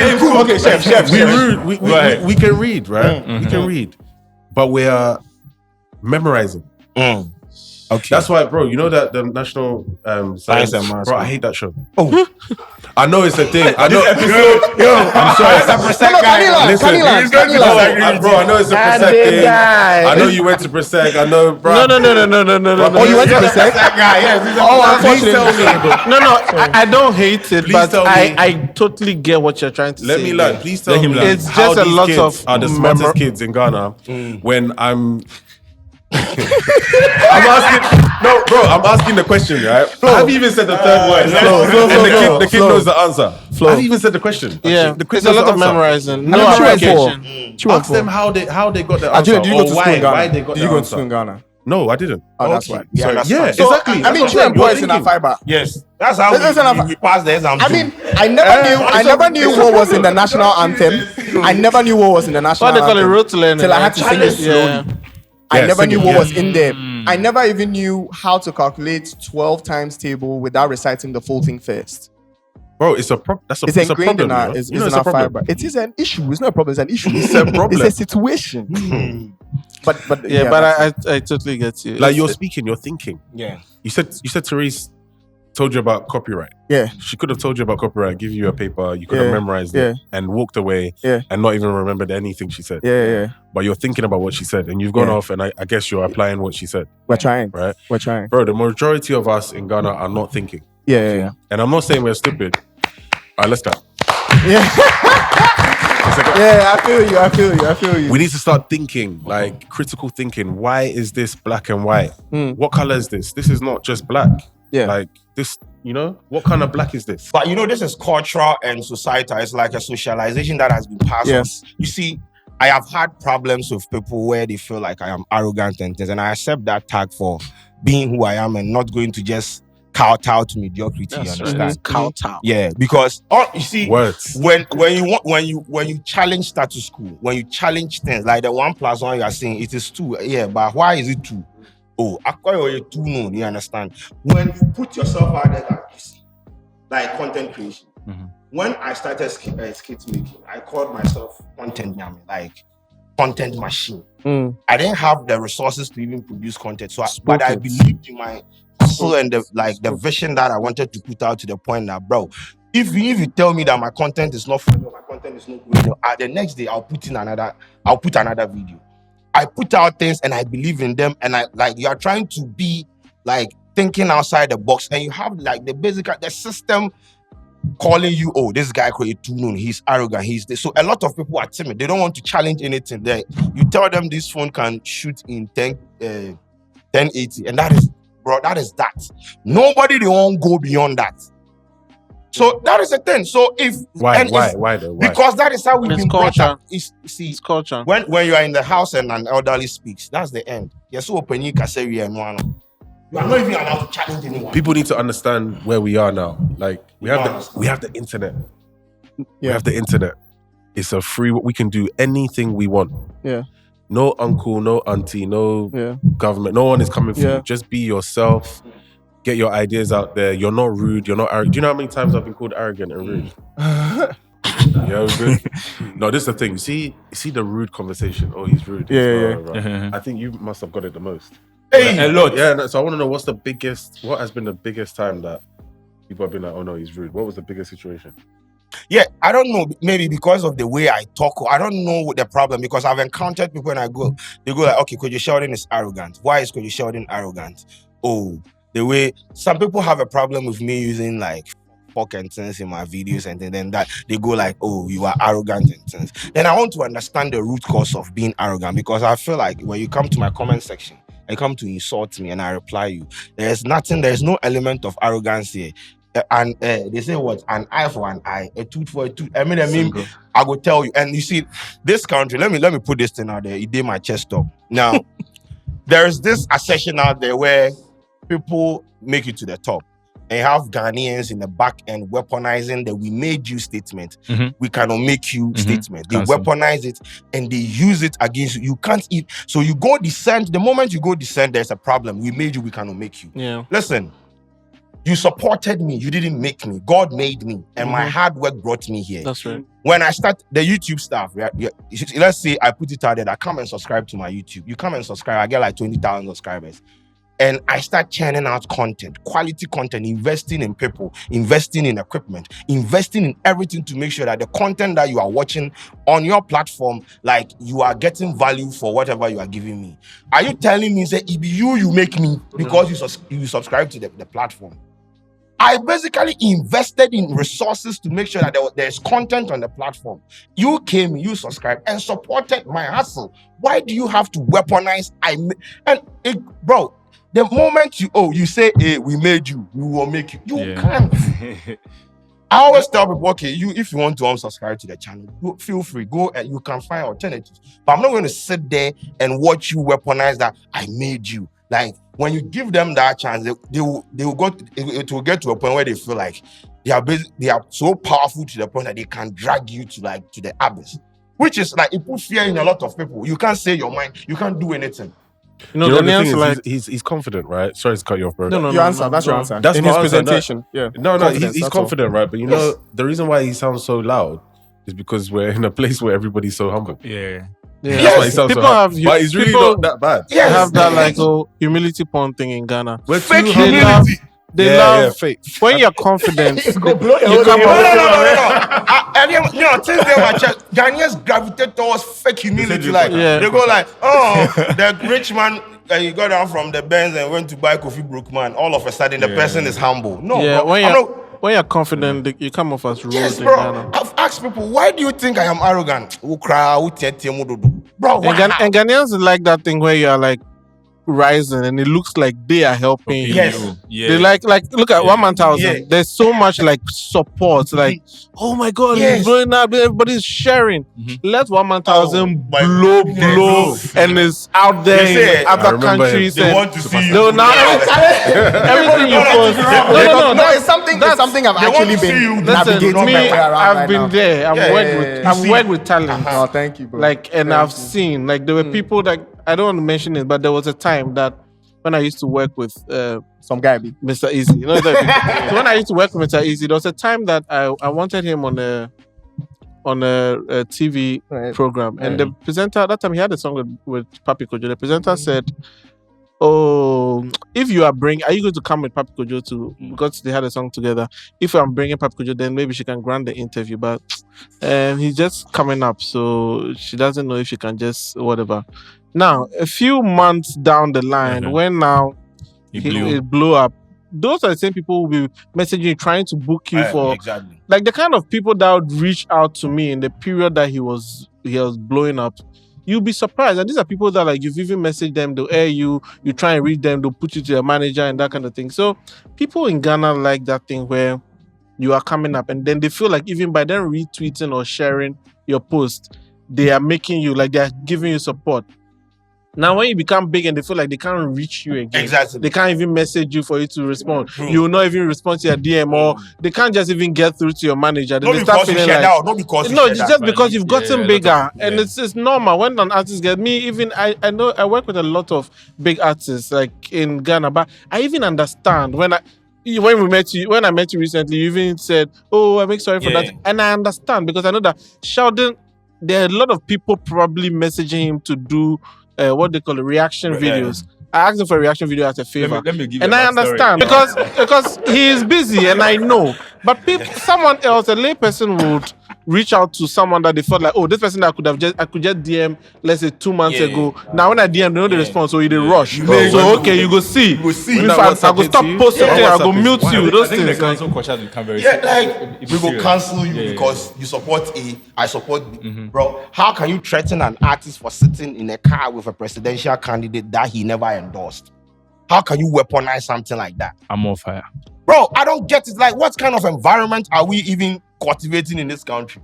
him cook. Okay, chef. We can read, right? We can read, but we are memorizing. Okay. That's why, bro, you know that the National Science and Maths. Bro, I hate that show. Oh. I know it's a thing. I know. I'm sorry. It's a Prosec guy. Listen, bro, I know it's a Prosec thing. I know you went to Prosec. I know, bro. No. Oh, you went to Prosec? No, I don't hate it, but I totally get what you're trying to say. Let me learn. Please tell me. It's just a lot of are the smartest kids in Ghana when I'm asking the question, right? I've even said the third word. The kid knows the answer. I've even said the question. Yeah, there's a lot of memorizing. No application. Ask them how they got the answer. Did you go to school in Ghana? Why they got the answer. Did you go to school in Ghana? No, I didn't. Oh, that's Okay, why. we Sorry. understand. Yeah, So, exactly. I That's mean, what true I'm saying. employees You're in our thinking. fiber. Yes, that's how Listen, we passed the exam. I mean, I never knew what was in the national anthem. I never knew what was in the national What they call it, anthem road to learning. till I had to sing it Yeah. slowly. I Yeah, never sing knew it, what yeah. was in there. I never even knew how to calculate 12 times table without reciting the full thing first. Bro, it's a problem. It's It's a ingrained problem. in our, you know? it's You know in it's a our problem. fiber. It is an issue. It's not a problem. It's an issue. It's a problem. It's a situation. But Yeah, but that's I totally get you. Like It's- you're speaking, you're thinking. Yeah. You said Therese told you about copyright. Yeah. She could have told you about copyright, give you a paper, you could have Yeah. memorized Yeah. it and walked away Yeah. and not even remembered anything she said. yeah. But you're thinking about what she said and you've gone Yeah. off and I guess you're applying what she said. We're trying. Right? We're trying. Bro, the majority of us in Ghana are not thinking. Yeah. And I'm not saying we're stupid. All right, let's go. Yeah. I feel you. We need to start thinking, like critical thinking. Why is this black and white? What color is this? This is not just black. Yeah. Like this, you know, what kind of black is this? But this is cultural and societal. It's like a socialization that has been passed Yes. on. You see, I have had problems with people where they feel like I am arrogant and things, and I accept that tag for being who I am and not going to just kowtow to mediocrity. That's You right. understand? Kowtow. Yeah, because you see, Words. when you challenge status quo, when you challenge things like the 1+1 you are saying it is 2. Yeah, but why is it 2? Oh, acquire 2 no, you understand? When you put yourself out there, like you see, like content creation. When I started skit making, I called myself content yami, like content machine. I didn't have the resources to even produce content, but I believed in my hustle and the vision that I wanted to put out to the point that, bro, if you tell me that my content is not funny or my content is not good, the next day I'll put another video. I put out things and I believe in them, and you are trying to be like thinking outside the box, and you have like the system calling you, oh, this guy created too known, he's arrogant, he's this. So a lot of people are timid, they don't want to challenge anything. You tell them this phone can shoot in 1080, and that is that. Nobody they won't go beyond that. So that is the thing. So Why though? Why? Because that is how we've It's been brought culture. up. It's culture. When you are in the house and an elderly speaks, that's the end. You're so open, you can say you are not even allowed to challenge anyone. People need to understand where we are now. Like we have the internet. We have the internet. It's a free. We can do anything we want. Yeah. No uncle, no auntie, no Yeah. government. No one is coming for Yeah. you. Just be yourself. Get your ideas out there. You're not rude. You're not arrogant. Do you know how many times I've been called arrogant and rude? Yeah, we're good. No, this is the thing. You see the rude conversation. Oh, he's rude. Yeah. Blah, blah, blah. I think you must have got it the most. Hey, A lot. Yeah, no, so I want to know what has been the biggest time that people have been like, oh no, he's rude. What was the biggest situation? yeah, I don't know. Maybe because of the way I talk, I don't know what the problem. Because I've encountered people when they go like, okay, Kwadwo Sheldon is arrogant. Why is Kwadwo Sheldon arrogant? Oh, the way some people have a problem with me using like fuck and things in my videos, and then that they go like, oh, you are arrogant and things. Then I want to understand the root cause of being arrogant, because I feel like when you come to my comment section, you come to insult me and I reply you, there's no element of arrogance here. And they say what? An eye for an eye, a tooth for a tooth. I mean, I go tell you. And you see, this country, let me put this thing out there. It did my chest up. Now, there's this assertion out there where people make it to the top and have Ghanaians in the back end weaponizing the "we made you" statement. We cannot make you statement. They weaponize it and they use it against you. You can't eat. So you go descend. The moment you go descend, there's a problem. We made you, we cannot make you. Yeah. Listen, you supported me. You didn't make me. God made me. And my hard work brought me here. That's right. When I start the YouTube stuff, let's say I put it out there that come and subscribe to my YouTube. You come and subscribe, I get like 20,000 subscribers. And I start churning out content, quality content, investing in people, investing in equipment, investing in everything to make sure that the content that you are watching on your platform, like you are getting value for whatever you are giving me. Are you telling me, say, it be you make me because you subscribe to the platform? I basically invested in resources to make sure that there's content on the platform. You came, you subscribed, and supported my hustle. Why do you have to weaponize? Bro, the moment you say, hey, we made you, we will make you. You can't. I always tell people, okay, if you want to unsubscribe to the channel, feel free, go and you can find alternatives. But I'm not going to sit there and watch you weaponize that I made you. Like when you give them that chance, they will go. It will get to a point where they feel like they are so powerful to the point that they can drag you to the abyss. Which is like, it puts fear in a lot of people. You can't say your mind. You can't do anything. You know, the thing Ghanaians is, like he's confident, right? Sorry to cut you off, bro. no, Your answer. That's your answer. That's in my his answer, presentation. Yeah. No, Confidence, he's that's all. confident, right? But you know, the reason why he sounds so loud is because we're in a place where everybody's so humble. Yeah. yeah. That's why he sounds People so humble. have But he's really people not that bad. They Yes. have that like humility porn thing in Ghana. We're Fake too They humble. love, humility. they love fake. when you're confident. You go blow your You own come name. up- And you know, since they were just Ghanaians gravitate towards fake humility. Like Yeah. they go like, oh, the rich man. He got down from the Benz and went to buy Kofi Brookman. All of a sudden, the person is humble. No, Yeah, bro. when you're confident, you come off as rude Yes, in bro. Ghana. I've asked people, why do you think I am arrogant? Bro, why? And Ghanaians like that thing where you're like rising and it looks like they are helping you. Yes. Yeah. They like look at Oneman1000. Yeah. There's so much like support. Like, oh my god, Yes. he's blowing up, everybody's sharing. Let Oneman1000 my blow, goodness. and is out there They say, in other I remember countries. They and want to see you. they'll now everything you post. No, It's something I've they want actually to see been you. navigating Listen, my me, way around I've right been now. there. I've Yeah, worked yeah, with yeah. I've You worked see. with talent. Oh, thank you, bro. Like, and I've seen like there were people that I don't want to mention it, but there was a time that when I used to work with some guy be. Mr. Easy. You know, so when I used to work with Mr. Easy, there was a time that I wanted him on a TV Right. program, and the presenter at that time he had a song with Papi Kojo. The presenter said, "Oh, if you are you going to come with Papi Kojo to because they had a song together? If I'm bringing Papi Kojo, then maybe she can grant the interview, but he's just coming up, so she doesn't know if she can just whatever." Now, a few months down the line, when now it blew up, those are the same people who will be messaging you, trying to book you for Exactly. like the kind of people that would reach out to me in the period that he was blowing up. You'll be surprised. And these are people that like you've even messaged them, they'll air you try and read them, they'll put you to your manager and that kind of thing. So people in Ghana like that thing where you are coming up and then they feel like even by them retweeting or sharing your post, they are making you like they're giving you support. Now, when you become big and they feel like they can't reach you again, Exactly. they can't even message you for you to respond. True. You will not even respond to your DM, or they can't just even get through to your manager. Then Not they start because you feeling shared like, out, not because you no, shared it's out. just because you've gotten Yeah, bigger, yeah. and it's normal when an artist gets me. Even I know I work with a lot of big artists like in Ghana, but I even understand when I met you recently, you even said, "Oh, I make sorry for that," and I understand because I know that Sheldon. There are a lot of people probably messaging him to do what they call reaction videos. I asked him for a reaction video as a favor. Let me give you And a I backstory. understand because he is busy and I know. But someone else, a layperson would reach out to someone that they felt like, oh, this person that I could just DM, let's say 2 months ago. Now when I DM, they know the response, so they rush. So okay, you go see. You go see. If I go stop posting, I go mute you. Those I think things. the cancel culture has become very Like we go serious. cancel you because you support A, I support B. Bro, how can you threaten an artist for sitting in a car with a presidential candidate that he never endorsed? How can you weaponize something like that? I'm on fire. Bro, I don't get it. Like, what kind of environment are we even cultivating in this country?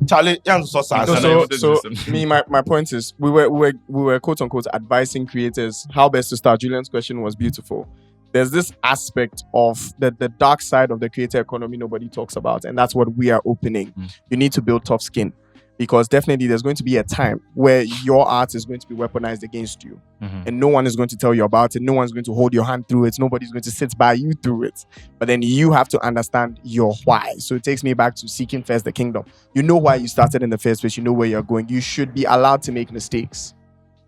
Charlie, So me, my point is, we were quote unquote advising creators how best to start. Julian's question was beautiful. There's this aspect of the dark side of the creator economy nobody talks about, and that's what we are opening. You need to build tough skin, because definitely there's going to be a time where your art is going to be weaponized against you, and no one is going to tell you about it. No one's going to hold your hand through it. Nobody's going to sit by you through it. But then you have to understand your why. So it takes me back to seeking first the kingdom. You know why you started in the first place. You know where you're going. You should be allowed to make mistakes.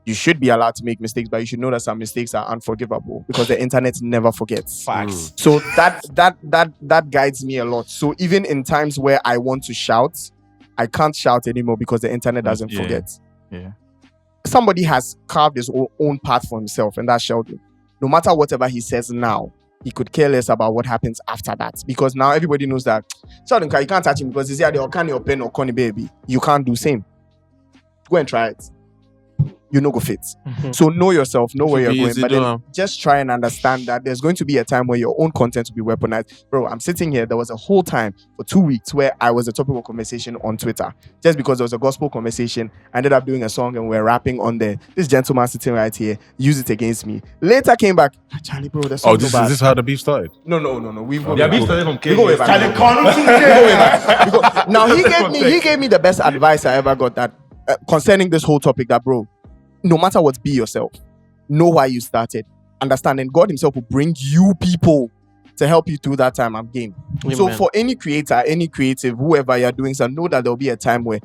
You should be allowed to make mistakes, but you should know that some mistakes are unforgivable because the internet never forgets. Facts. So that guides me a lot. So even in times where I want to shout, I can't shout anymore because the internet doesn't forget. Yeah. Somebody has carved his own path for himself, and that's Sheldon. No matter whatever he says now, he could care less about what happens after that, because now everybody knows that Sheldon, you can't touch him because he's either Okani or Pen or Connie baby. You can't do same. Go and try it. you no go fit. So know yourself, know where Should be you're going, easy but to then have. just try and understand that there's going to be a time where your own content will be weaponized. Bro, I'm sitting here. There was a whole time for 2 weeks where I was a topic of conversation on Twitter. Just because there was a gospel conversation, I ended up doing a song and we're rapping on there. This gentleman sitting right here used it against me. Later came back, Charlie, bro, that's Oh, this is how the beef started. No. We go Yeah, way beef back. started from We go way back. Charlie Connor. We go way back. Now he gave me the best advice I ever got that concerning this whole topic. That bro, no matter what, be yourself. Know why you started. Understand, and God Himself will bring you people to help you through that time. I'm game. So Amen. for any creator, any creative, whoever you're doing, so know that there'll be a time where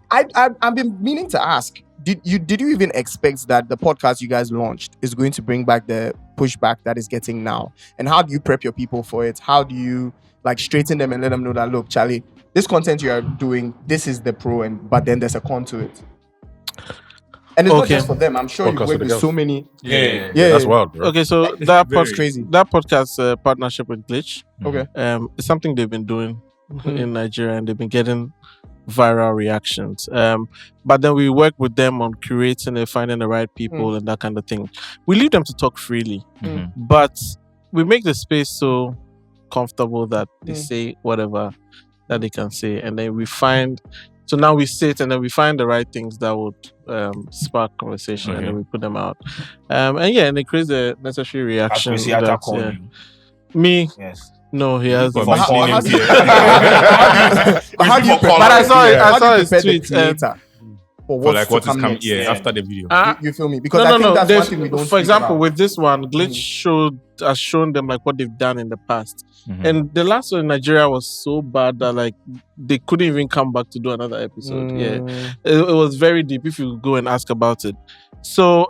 I've been meaning to ask. Did you even expect that the podcast you guys launched is going to bring back the pushback that is getting now? And how do you prep your people for it? How do you like straighten them and let them know that, look, Charlie, this content you are doing, this is the pro, but then there's a con to it. And it's not Okay. just for them. I'm sure you Podcast work with the with girls. so many. Yeah. That's wild, bro. Okay, so That's crazy. that podcast partnership with Glitch, Okay. it's something they've been doing in Nigeria, and they've been getting viral reactions. But then we work with them on curating and finding the right people and that kind of thing. We leave them to talk freely, but we make the space so comfortable that they say whatever that they can say, and then we find. So now we sit and then we find the right things that would spark conversation, and then we put them out. And it creates the necessary reaction. Me, Yes. no, he has. For But mentioning how him do you- here. how do you prepare? But I saw How do you his prepare the tweet, creator for For what's like to what is come coming next? after the video. You feel me? Because I think that's one thing we don't. For speak example, about. with this one, Glitch has shown them like what they've done in the past. And the last one in Nigeria was so bad that like they couldn't even come back to do another episode. Yeah, it was very deep. If you go and ask about it, so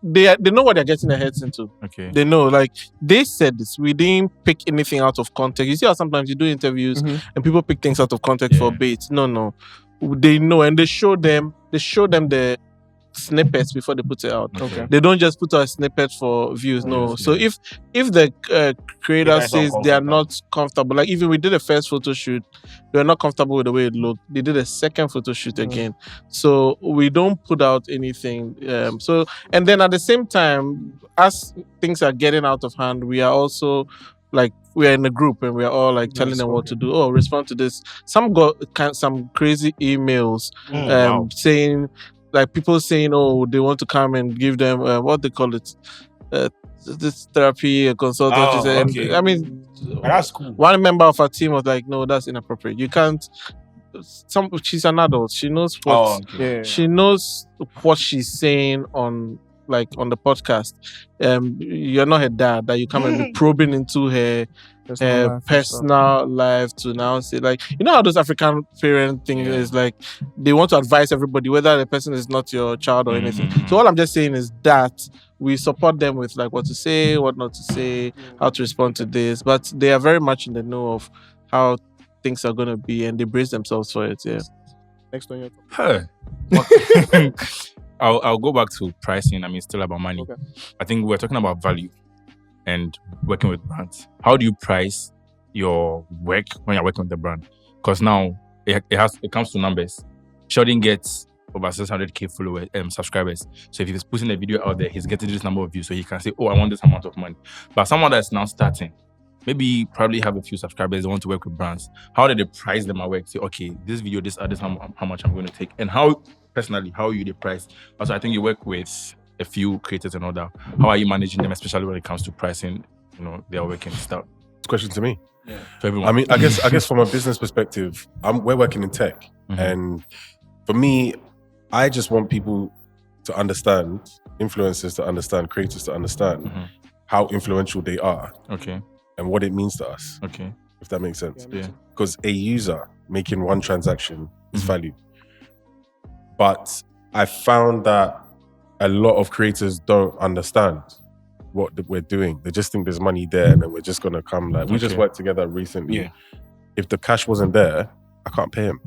they know what they're getting their heads into. Okay. They know, like they said this. We didn't pick anything out of context. You see how sometimes you do interviews and people pick things out of context for bait. No, they know, and they show them the snippets before they put it out. Okay. They don't just put out a snippet for views. No. So if the creator guys are says they are not comfortable, like even we did a first photo shoot, they were not comfortable with the way it looked. They did a second photo shoot again. So we don't put out anything. So and then at the same time, as things are getting out of hand, we are also like we are in a group and we are all like telling them what to do. Oh, respond to this. Some got some crazy emails saying. Like people saying, oh, they want to come and give them what they call it, this therapy, a consultant. Okay. I mean, That's cool. one member of our team was like, no, that's inappropriate. You can't. She's an adult. She knows what she knows what she's saying on the podcast. You're not her dad that you come and be probing into her personal life to now say, like, you know how those African parent thing is, like they want to advise everybody whether the person is not your child or anything. So all I'm just saying is that we support them with like what to say, what not to say, how to respond to this, but they are very much in the know of how things are going to be, and they brace themselves for it. Next one. I'll go back to pricing. I mean, still about money. Okay. I think we're talking about value and working with brands. How do you price your work when you're working with the brand? Because now it comes to numbers. Sheldon gets over 600k followers, subscribers. So if he's putting a video out there, he's getting this number of views, so he can say, oh, I want this amount of money. But someone that's now starting, maybe probably have a few subscribers, they want to work with brands. How do they price them at work? Say, okay, this video, this how much I'm going to take, and how personally, how you the price? Also, I think you work with a few creators and all that. How are you managing them, especially when it comes to pricing? You know, their working stuff. Question to me. For everyone. I mean, I guess from a business perspective, we're working in tech, and for me, I just want people to understand, influencers to understand, creators to understand how influential they are. Okay. And what it means to us. Okay. If that makes sense. Yeah. Because a user making one transaction is value. But I found that a lot of creators don't understand what we're doing. They just think there's money there and then we're just going to come we just worked together recently. Yeah. If the cash wasn't there, I can't pay him.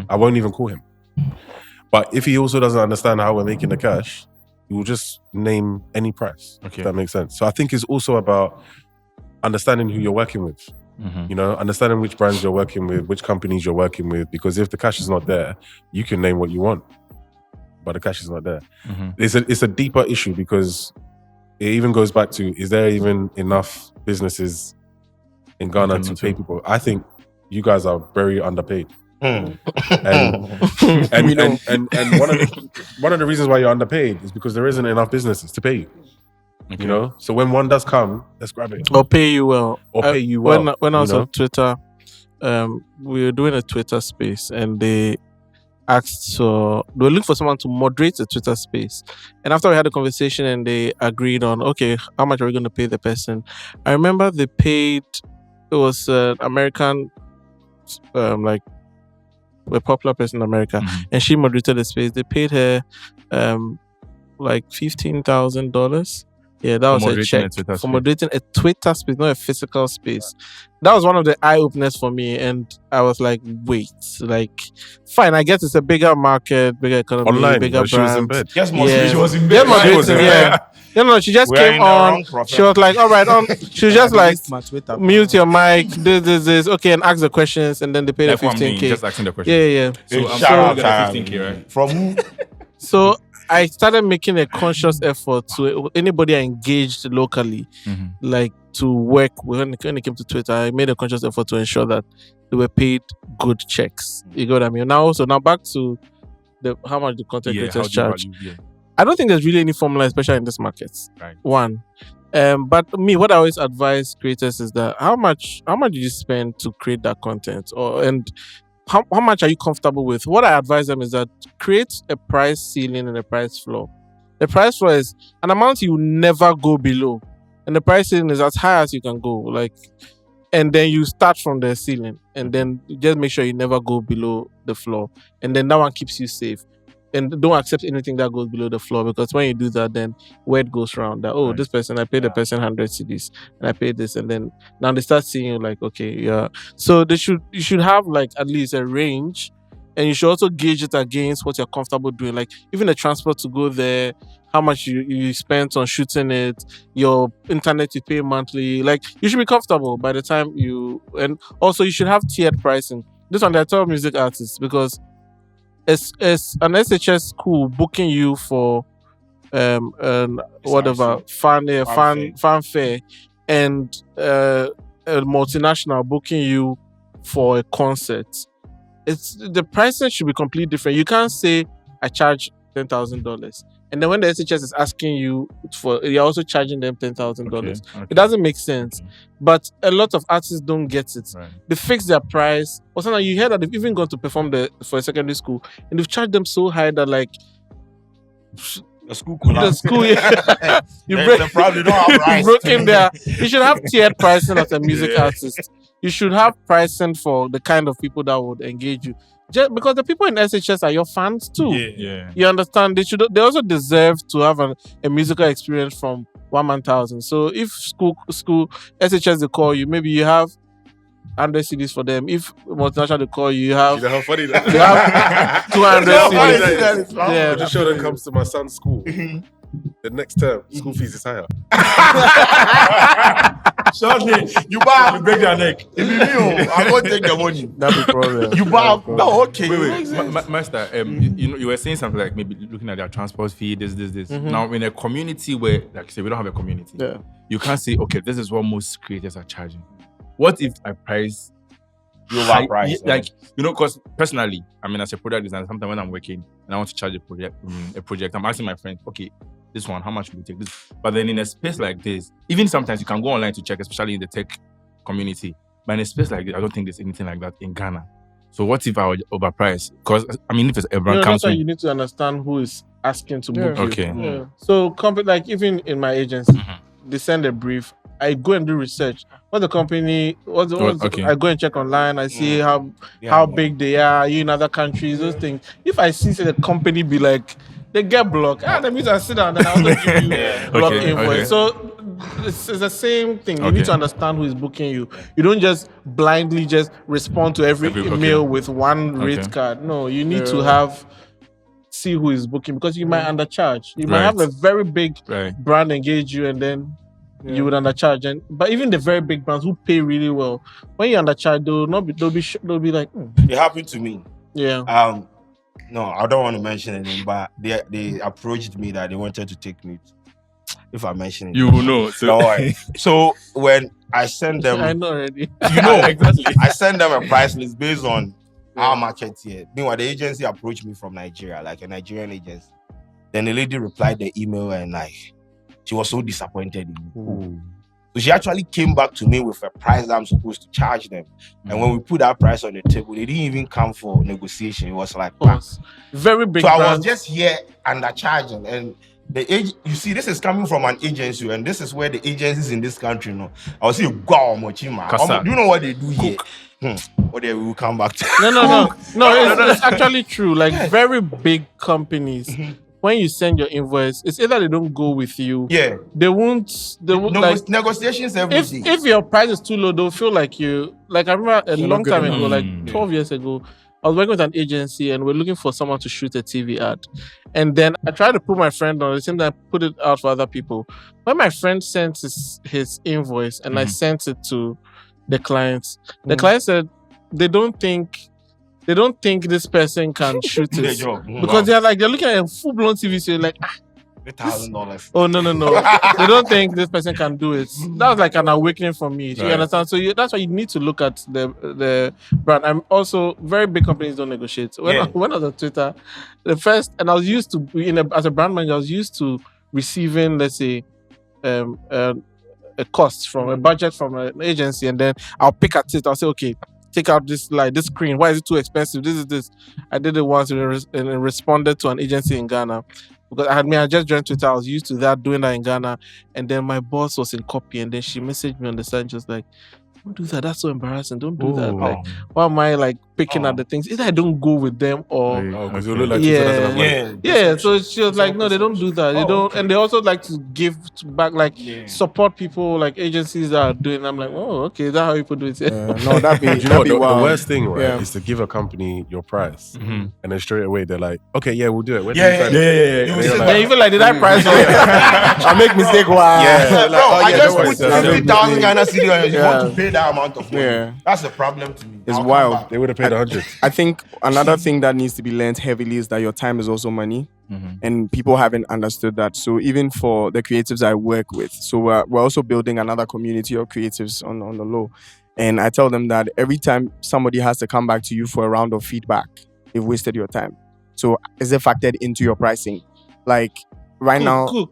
I won't even call him. But if he also doesn't understand how we're making the cash, he will just name any price. Okay. If that makes sense. So I think it's also about understanding who you're working with. You know, understanding which brands you're working with, which companies you're working with, because if the cash is not there, you can name what you want. but the cash is not there. It's a deeper issue because it even goes back to, is there even enough businesses in Ghana to pay people? I think you guys are very underpaid. And one of the reasons why you're underpaid is because there isn't enough businesses to pay you. Okay. You know, so when one does come, let's grab it. Or pay you well. Pay you well. When I was on Twitter, we were doing a Twitter space, and they asked they were looking for someone to moderate the Twitter space. And after we had a conversation, and they agreed on, okay, how much are we going to pay the person? I remember they paid. It was an American, like a popular person in America, and she moderated the space. They paid her like $15,000. Yeah, that was a check for moderating a Twitter space, not a physical space. That was one of the eye openers for me, and I was like, "Wait, like, fine. I guess it's a bigger market, bigger economy, online, bigger brand." Yes, she was in bed. No, she just came on. She was like, "All right, on." She was just like, "Mute your mic, this, okay," and ask the questions, and then they paid her 15K. Just asking the question. Yeah. So I'm 15K, right? From who? So I started making a conscious effort to anybody I engaged locally, like to work when it came to Twitter. I made a conscious effort to ensure that they were paid good checks. You get what I mean? Now back to how much the content creators charge. I don't think there's really any formula, especially in this market. Right. One. But what I always advise creators is that how much did you spend to create that content, and how much are you comfortable with? What I advise them is that create a price ceiling and a price floor. The price floor is an amount you never go below, and the price ceiling is as high as you can go. And then you start from the ceiling, and then you just make sure you never go below the floor, and then that one keeps you safe. And don't accept anything that goes below the floor, because when you do that, then word goes around that, this person, I paid the person 100 cedis, and I paid this, and then now they start seeing you like, okay, yeah. So you should have like at least a range, and you should also gauge it against what you're comfortable doing. Like even the transport to go there, how much you spent on shooting it, your internet you pay monthly. Like you should be comfortable by the time and also you should have tiered pricing. This one, I tell music artists, because it's an SHS school booking you for whatever fanfare, and a multinational booking you for a concert. It's the pricing should be completely different. You can't say I charge $10,000, and then when the SHS is asking you you're also charging them $10,000. Okay. It doesn't make sense. But a lot of artists don't get it. Right. They fix their price. Or sometimes you hear that they've even gone to perform for a secondary school, and they've charged them so high that like the school collapsed. You probably don't have price. Broken there. You should have tiered pricing as a music artist. You should have pricing for the kind of people that would engage you. Just because the people in SHS are your fans too. Yeah. You understand? They also deserve to have a musical experience from Oneman1000. So if school SHS they call you, maybe you have 100 CDs for them. If multinational they call you, you have. You know how funny that is? You have 200 CDs. Yeah. When Sheldon comes to my son's school, the next term, school fees is higher. Sheldon, you break their neck. If you knew, I'm going to take the money. That's the problem. You buy. No, okay. Wait. Meister, you were saying something like maybe looking at their transport fee, this. Now, in a community where, like you say, we don't have a community, you can't say, okay, this is what most creators are charging. What if I price you overprice? Because personally, I mean, as a product designer, sometimes when I'm working and I want to charge a project, I'm asking my friend, okay, this one, how much will you take this? But then in a space like this, even sometimes you can go online to check, especially in the tech community. But in a space like this, I don't think there's anything like that in Ghana. So what if I would overprice? Because I mean, if it's a brand comes, you need to understand who is asking to book you. Okay. Yeah. So like even in my agency, they send a brief. I go and do research. What the company? I go and check online. I see how big they are. You in other countries, those things. If I see the company be like, they get blocked. That means I sit down and I'll give you block invoice. So it's the same thing. You need to understand who is booking you. You don't just blindly just respond to every email with one rate card. No, you need to see who is booking, because you might undercharge. You might have a very big brand engage you, and then you would undercharge. But even the very big brands who pay really well, when you undercharge, they'll be like, It happened to me. Yeah. No, I don't want to mention it, but they approached me that they wanted to take me. If I mention it, You will know. So don't worry. So when I send them, I know already. you know exactly. I send them a price list based on our market here. Meanwhile, the agency approached me from Nigeria, like a Nigerian agency. Then the lady replied the email and like she was so disappointed in me. So she actually came back to me with a price that I'm supposed to charge them. And when we put that price on the table, they didn't even come for negotiation. It was like, very big. So I was just here undercharging. And you see, this is coming from an agency, and this is where the agencies in this country know. I was saying, go Mochima. Do you know what they do here? Or they will come back to No, it's actually true. Like very big companies. When you send your invoice, it's either they don't go with you. Yeah. They won't like negotiations every day. If your price is too low, they'll feel like you like I remember a long time ago, like 12 years ago, I was working with an agency and we're looking for someone to shoot a TV ad. And then I tried to put my friend on the same time I put it out for other people. When my friend sent his invoice and I sent it to the clients, the client said they don't think this person can shoot it because they're looking at a full-blown TV, so you're like, $1,000. Oh no! They don't think this person can do it. That was like an awakening for me. You understand? So that's why you need to look at the brand. I'm also very big companies don't negotiate. When I was on Twitter, I was used to as a brand manager, I was used to receiving, let's say, a cost from a budget from an agency, and then I'll pick at it. I'll say, okay, take out this light, this screen. Why is it too expensive? This. I did it once and responded to an agency in Ghana. Because I just joined Twitter. I was used to doing that in Ghana. And then my boss was in copy. And then she messaged me on the side just like, don't do that. That's so embarrassing. Don't do that. Like, why am I like picking at the things? Either I don't go with them or because you look like Twitter doesn't have money. Yeah. So she was like, no, they don't do that. They don't, and they also like to give back, like support people, like agencies that are doing. I'm like, oh, okay, is that how people do it? No, that'd be. You know what, the worst thing, right, is to give a company your price, and then straight away they're like, okay, yeah, we'll do it. Yeah. You feel like, did I price it? I make mistake. Wow. Yeah. Bro, I just put 50,000 Ghana cedi. You want to pay that amount of money? Yeah. That's the problem to me. It's wild. They would have paid 100. I think another thing that needs to be learned heavily is that your time is also money, and people haven't understood that. So even for the creatives I work with, so we're also building another community of creatives on the low, and I tell them that every time somebody has to come back to you for a round of feedback, they've wasted your time. So is it factored into your pricing? Like right now,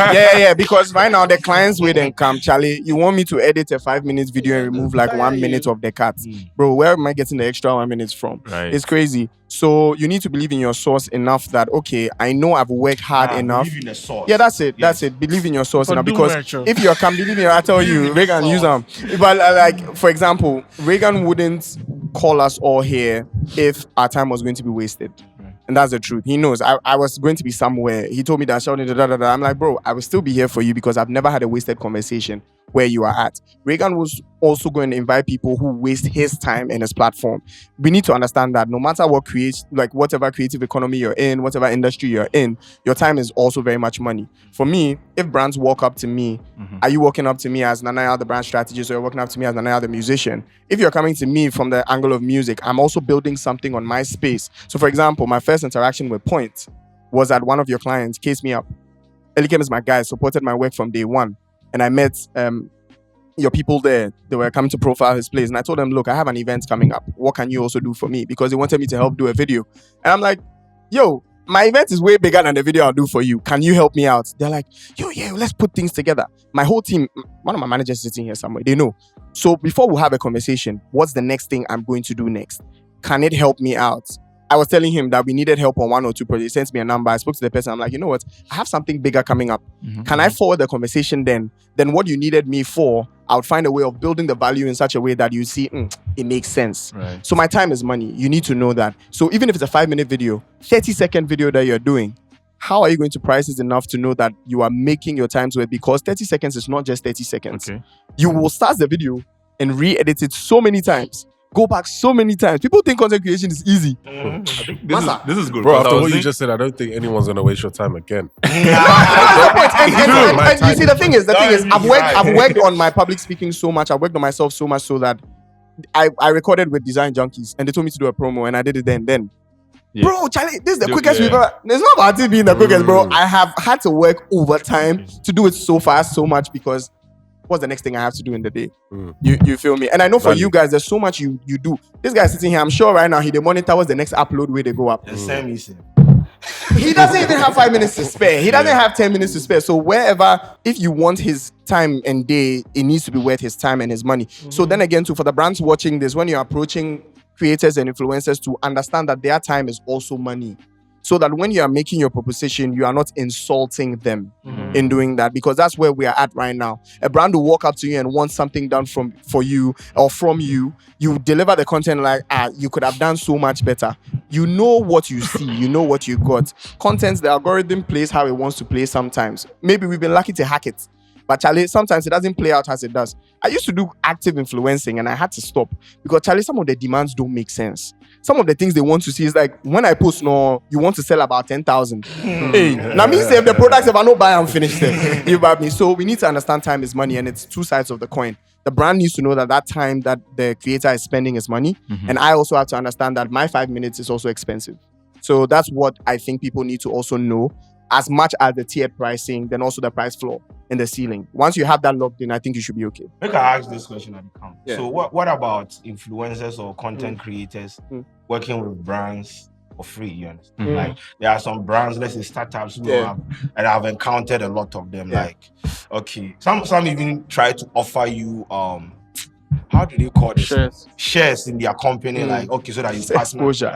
yeah, because right now the clients with come, Charlie, you want me to edit a 5-minute video and remove like 1 minute of the cut, bro? Where am I getting the extra 1 minute from? It's crazy. So you need to believe in your source enough that, okay, I know I've worked hard enough. Believe in the source. Yeah, that's it. That's it. Believe in your source enough, because if you can believe in, I tell you, Reagan use them. But like for example, Reagan wouldn't call us all here if our time was going to be wasted. And that's the truth. He knows I was going to be somewhere. He told me that Sheldon, I'm like, bro, I will still be here for you because I've never had a wasted conversation where you are at. Reagan was also going to invite people who waste his time and his platform. We need to understand that no matter what whatever creative economy you're in, whatever industry you're in, your time is also very much money. For me, if brands walk up to me, are you walking up to me as Nanaya, the brand strategist, or you're walking up to me as Nanaya, the musician? If you're coming to me from the angle of music, I'm also building something on my space. So for example, my first interaction with Point was at one of your clients, Case Me Up. Elikem is my guy, supported my work from day one. And I met your people there. They were coming to profile his place. And I told them, look, I have an event coming up. What can you also do for me? Because they wanted me to help do a video. And I'm like, yo, my event is way bigger than the video I'll do for you. Can you help me out? They're like, yo, yeah, let's put things together. My whole team, one of my managers sitting here somewhere, they know. So before we have a conversation, what's the next thing I'm going to do next? Can it help me out? I was telling him that we needed help on 1 or 2 projects. He sent me a number. I spoke to the person. I'm like, you know what? I have something bigger coming up. Can I forward the conversation then? Then what you needed me for, I would find a way of building the value in such a way that you see, it makes sense. Right. So my time is money. You need to know that. So even if it's a 5-minute video, 30-second video that you're doing, how are you going to price it enough to know that you are making your time worth? Because 30 seconds is not just 30 seconds. Okay. You will start the video and re-edit it so many times. Go back so many times. People think content creation is easy. This is good. Bro, after what you just said, I don't think anyone's going to waste your time again. And you see, the thing is, I've worked on my public speaking so much. I've worked on myself so much so that I recorded with Design Junkies and they told me to do a promo and I did it then. Yeah. Bro, Charlie, this is the Yeah. quickest Yeah. we've ever. It's not about it being the quickest, bro. I have had to work overtime to do it so fast, so much because what's the next thing I have to do in the day? You feel me? And I know for you guys, there's so much you do. This guy's sitting here, I'm sure right now he monitor what's the next upload where they go up. The same issue. He doesn't even have 5 minutes to spare. He doesn't have 10 minutes to spare. So wherever, if you want his time and day, it needs to be worth his time and his money. So then again, too, for the brands watching this, when you're approaching creators and influencers, to understand that their time is also money. So that when you are making your proposition, you are not insulting them in doing that, because that's where we are at right now. A brand will walk up to you and want something done for you or from you. You deliver the content like, you could have done so much better. You know what you see, you know what you got. Content, the algorithm plays how it wants to play sometimes. Maybe we've been lucky to hack it. But Charlie, sometimes it doesn't play out as it does. I used to do active influencing and I had to stop because Charlie, some of the demands don't make sense. Some of the things they want to see is like, when I post, no, you want to sell about 10,000. Hey, now me say if the products, if I don't buy, I'm finished them. You buy me. So we need to understand time is money and it's two sides of the coin. The brand needs to know that time that the creator is spending is money. And I also have to understand that my 5 minutes is also expensive. So that's what I think people need to also know. As much as the tiered pricing, then also the price floor and the ceiling. Once you have that locked in, I think you should be okay. Make I ask this question at the camp. Yeah. So what about influencers or content creators working with brands for free? You understand? Like there are some brands, let's say startups, who have, and I've encountered a lot of them. Like, okay, some even try to offer you how do they call this? Shares in their company, like okay, so that you Exposure.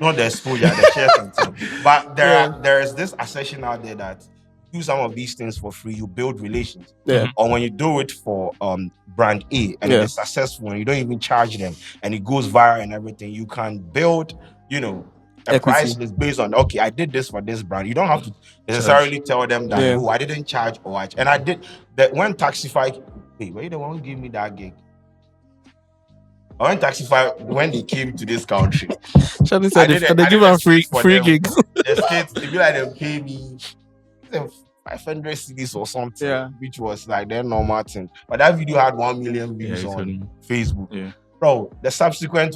Not the exposure, the shares and things. But there is this assertion out there that do some of these things for free, you build relations. Or when you do it for brand A and it is successful and you don't even charge them and it goes viral and everything, you can build, a equity. price list based on, okay, I did this for this brand. You don't have to necessarily tell them that, I didn't charge or and I did that when Taxify, hey, were you the one who gave me that gig? When Taxify, when they came to this country, Shani said they give them free gigs. The states, they be like, they pay me 500 CDs or something, which was like their normal thing. But that video had 1 million views on Facebook. Yeah. Bro, the subsequent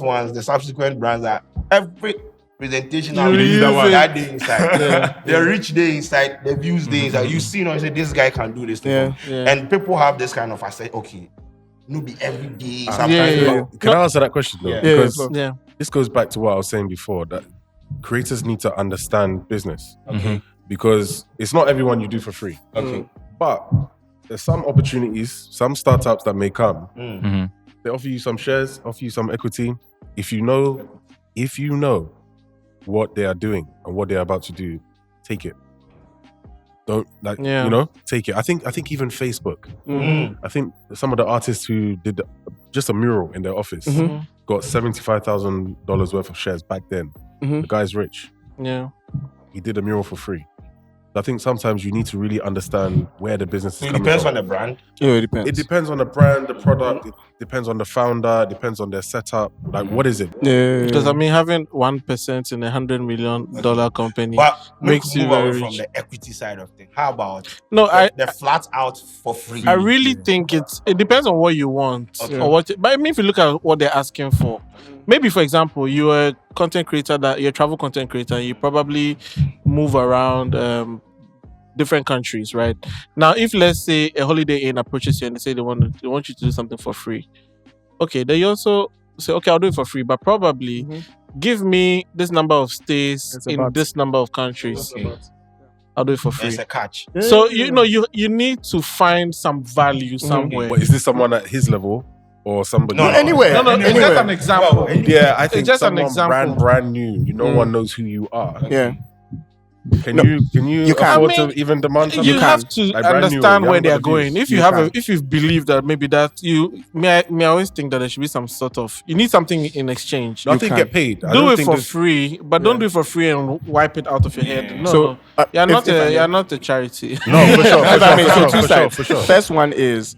brands are every presentation that day inside. The rich day inside, the views day inside. You see, you say this guy can do this thing. And people have this kind of, I say, okay. No, be every day. Can I answer that question though? Because Yeah. this goes back to what I was saying before, that creators need to understand business. Okay. Because it's not everyone you do for free. Okay. But there's some opportunities, some startups that may come. They offer you some shares, offer you some equity. If you know what they are doing and what they're about to do, take it. Don't take it. I think even Facebook. I think some of the artists who did just a mural in their office got $75,000 worth of shares back then. The guy's rich. Yeah. He did a mural for free. I think sometimes you need to really understand where the business is coming from. It depends on the brand. Yeah, it depends. It depends on the brand, the product. It depends on the founder. It depends on their setup. Like, what is it? Yeah. Because having 1% in $100 million company makes you very rich. From the equity side of things. How about the flat out for free? I really think it depends on what you want or what. But I mean, if you look at what they're asking for, maybe for example, you're a content creator you're a travel content creator. You probably move around different countries, right? Now, if let's say a Holiday Inn approaches you and they say they want you to do something for free, okay, then you also say, okay, I'll do it for free, but probably give me this number of stays in this number of countries. I'll do it for free. There's a catch. So you need to find some value somewhere. But is this someone at his level or somebody? No, anywhere. No, it's just an example. Yeah, I think It's just an someone example. brand new. No one knows who you are. Yeah. Can you afford to even demand something? You have to Like brand new, understand you where haven't they are got going. views. If you believe that maybe that you may always think that there should be some sort of you need something in exchange. Nothing get paid. Do it for free, but don't do it for free and wipe it out of your head. No, you're not a charity. No, for sure. Two sides. For sure. First one is,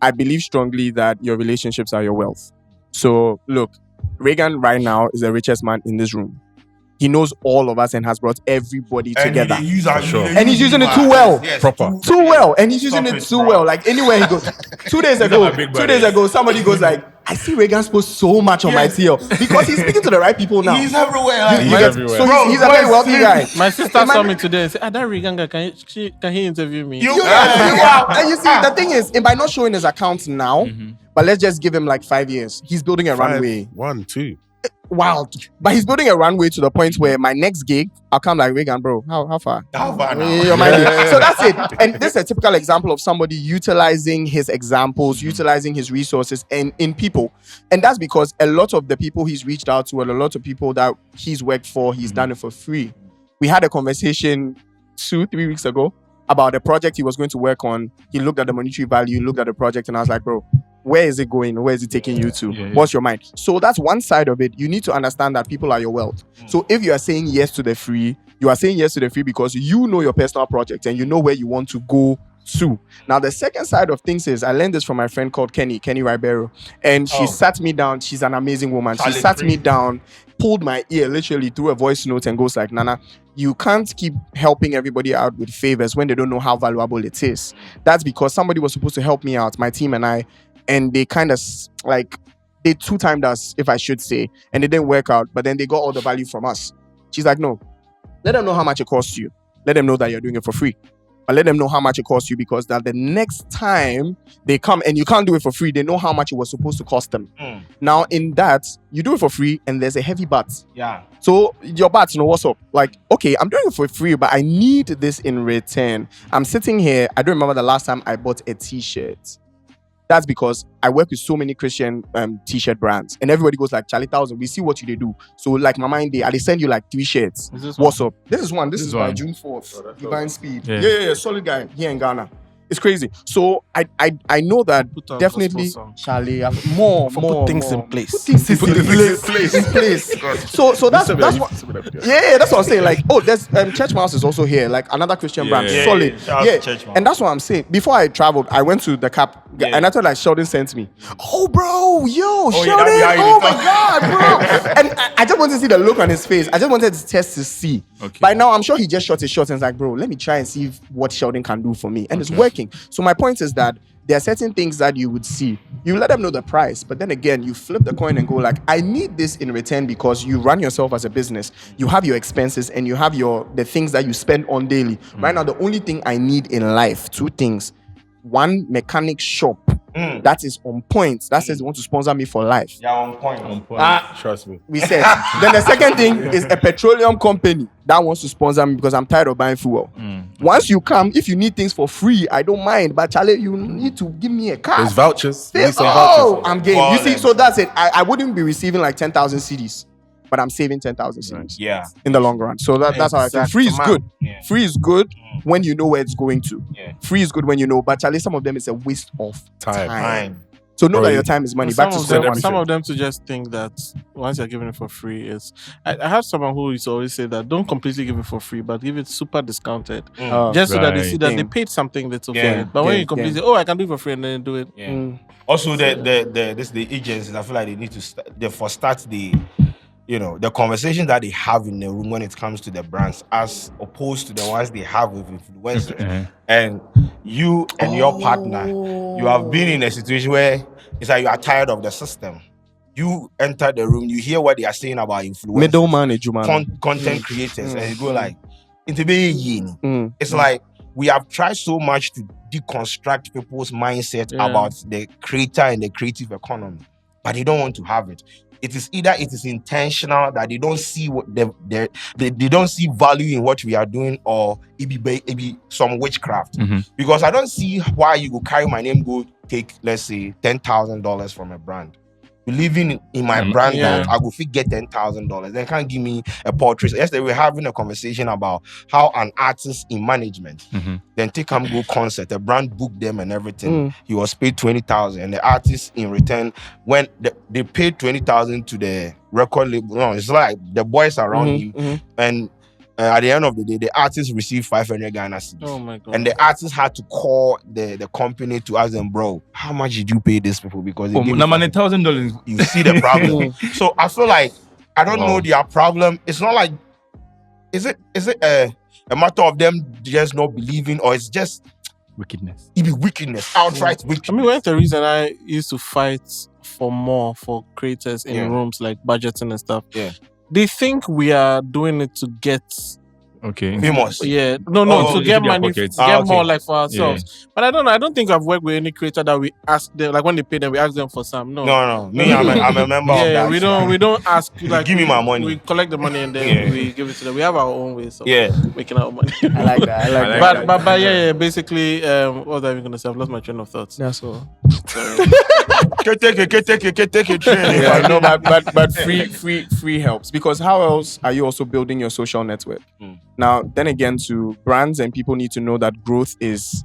I believe strongly that your relationships are your wealth. So look, Reagan right now is the richest man in this room. He knows all of us and has brought everybody together. And he's using it too well. Yes, Proper. Too well. And he's using it too well. Like anywhere he goes. 2 days ago, somebody goes like, I see Reagan's post so much on my TL because he's speaking to the right people now. He's everywhere. Like, He's everywhere. So he's a very wealthy guy. My sister saw me today and said, that Reagan guy, can he interview me? You are. And you see, the thing is, and by not showing his account now, but let's just give him like 5 years. He's building a runway. 1, 2. Wild. But he's building a runway to the point where my next gig, I'll come like, Reagan, bro, how far? How far now? So that's it. And this is a typical example of somebody utilizing his examples, utilizing his resources and in people. And that's because a lot of the people he's reached out to and a lot of people that he's worked for, he's done it for free. We had a conversation 2-3 weeks ago about the project he was going to work on. He looked at the monetary value, looked at the project, and I was like, bro, where is it going? Where is it taking you to? What's your mind? So that's one side of it. You need to understand that people are your wealth. So if you are saying yes to the free, you are saying yes to the free because you know your personal project and you know where you want to go to. Now, the second side of things is I learned this from my friend called Kenny Ribeiro. And she sat me down. She's an amazing woman. She sat me down, pulled my ear literally through a voice note and goes like, Nana, you can't keep helping everybody out with favors when they don't know how valuable it is. That's because somebody was supposed to help me out, my team and I, and they kind of like, they two-timed us, if I should say, and it didn't work out, but then they got all the value from us. She's like, no, let them know how much it costs you. Let them know that you're doing it for free. But let them know how much it costs you because that the next time they come and you can't do it for free, they know how much it was supposed to cost them. Now, in that, you do it for free and there's a heavy but. Yeah. So your but, you know, what's up? Like, okay, I'm doing it for free, but I need this in return. I'm sitting here. I don't remember the last time I bought a t-shirt. That's because I work with so many Christian t-shirt brands and everybody goes like, Charlie 1000, we see what you do. So like my mind, they send you like 3 shirts. What's up? This is one. This is by June 4th. Divine Speed. Yeah. Solid guy here in Ghana. It's crazy. So I know that definitely Charlie more things in place. Put things in place. So that's what that's what I'm saying. Like, oh, there's Church Mouse is also here, like another Christian brand. Solid. And that's what I'm saying. Before I traveled, I went to the Cap and I thought like Sheldon sent me. Oh bro, Sheldon, oh my god, bro. And I just wanted to see the look on his face. I just wanted to test to see. By now I'm sure he just shot his shot and was like, bro, let me try and see what Sheldon can do for me. And it's working. So my point is that there are certain things that you would see. You let them know the price, but then again, you flip the coin and go like, I need this in return because you run yourself as a business. You have your expenses and you have the things that you spend on daily. Right now, the only thing I need in life, 2 things. One, mechanic shop that is on point. That says you want to sponsor me for life. Yeah, on point. Trust me. We said. Then the second thing is a petroleum company that wants to sponsor me because I'm tired of buying fuel. Once you come, if you need things for free, I don't mind. But Charlie, you need to give me a car. There's vouchers. I'm game. You see, so that's it. I wouldn't be receiving like 10,000 CDs, but I'm saving 10,000 CDs. Yeah. In the long run. So that's how I feel. Free is good. Yeah. Free is good when you know where it's going to. Yeah. Free is good when you know, but Charlie, some of them is a waste of time. So know that your time is money. Back to some of them to just think that once you're giving it for free is. I have someone who used to always say that don't completely give it for free, but give it super discounted, just so that they see that they paid something little for it. But when you completely say, I can do it for free, and then do it. Also, the agencies, I feel like they need to start the conversation that they have in the room when it comes to the brands, as opposed to the ones they have with influencers. And you and your partner, you have been in a situation where it's like you are tired of the system. You enter the room, you hear what they are saying about influencers, middleman, content creators, and you go like, it's like we have tried so much to deconstruct people's mindset about the creator and the creative economy, but they don't want to have it. It is either it is intentional that they don't see what they don't see value in what we are doing, or it be some witchcraft. Because I don't see why you go carry my name, go take, let's say, $10,000 from a brand. Believing in my brand, that I go get $10,000. They can't give me a portrait. Yesterday we were having a conversation about how an artist in management then take him go concert, the brand booked them and everything. He was paid $20,000, and the artist in return, when they paid $20,000 to the record label, it's like the boys around him, and at the end of the day, the artist received 500 Ghana cedis. Oh my God. And the artist had to call the company to ask them, bro, how much did you pay these people? Because they gave me $1,000. You see the problem. So I feel like, I don't know their problem. It's not like, is it a matter of them just not believing, or it's just Wickedness. It be wickedness, outright wickedness. I mean, one of the reason I used to fight for more for creators in Yeah. rooms like budgeting and stuff. Yeah. They think we are doing it to get Okay. famous. to into get their money, pockets. get Okay. more like for ourselves. But I don't think I've worked with any creator that we ask them, like when they pay them, we ask them for some. No. No. Me, I'm a member of Yeah, that. we don't ask like Give me my money. We collect the money and then we give it to them. We have our own ways of making our money. I like that. But yeah, basically, what was I even gonna say? I've lost my train of thoughts. That's all. Take it, training. Yeah, no, but free helps, because how else are you also building your social network? Now, then again, to brands and people need to know that growth is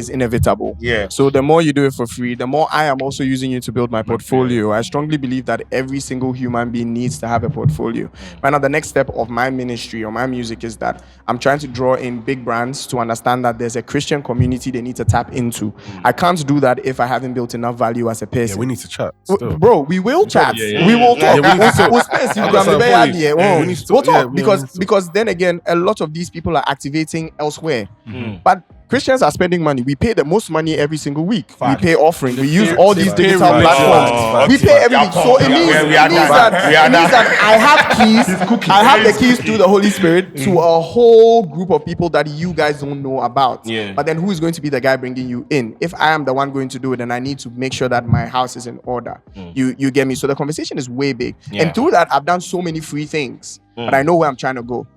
inevitable. Yeah. So the more you do it for free, the more I am also using you to build my portfolio. I strongly believe that every single human being needs to have a portfolio. Right now, the next step of my ministry or my music is that I'm trying to draw in big brands to understand that there's a Christian community they need to tap into. I can't do that if I haven't built enough value as a person. Yeah, we need to chat. Still. Bro, we will chat. Yeah. We will talk. Yeah, we need to We'll space you. I'm We'll sorry, be please. here. Yeah, we need to We'll talk. talk Yeah, we need to because then again, a lot of these people are activating elsewhere. Mm-hmm. But Christians are spending money. We pay the most money every single week. Fact. We pay offering. We use pay- all they these pay digital religion. platforms. We pay everything. So it means that I have keys. I have the keys to the Holy Spirit to a whole group of people that you guys don't know about. Yeah. But then who is going to be the guy bringing you in? If I am the one going to do it, then I need to make sure that my house is in order. You get me? So the conversation is way big. Yeah. And through that, I've done so many free things. But I know where I'm trying to go.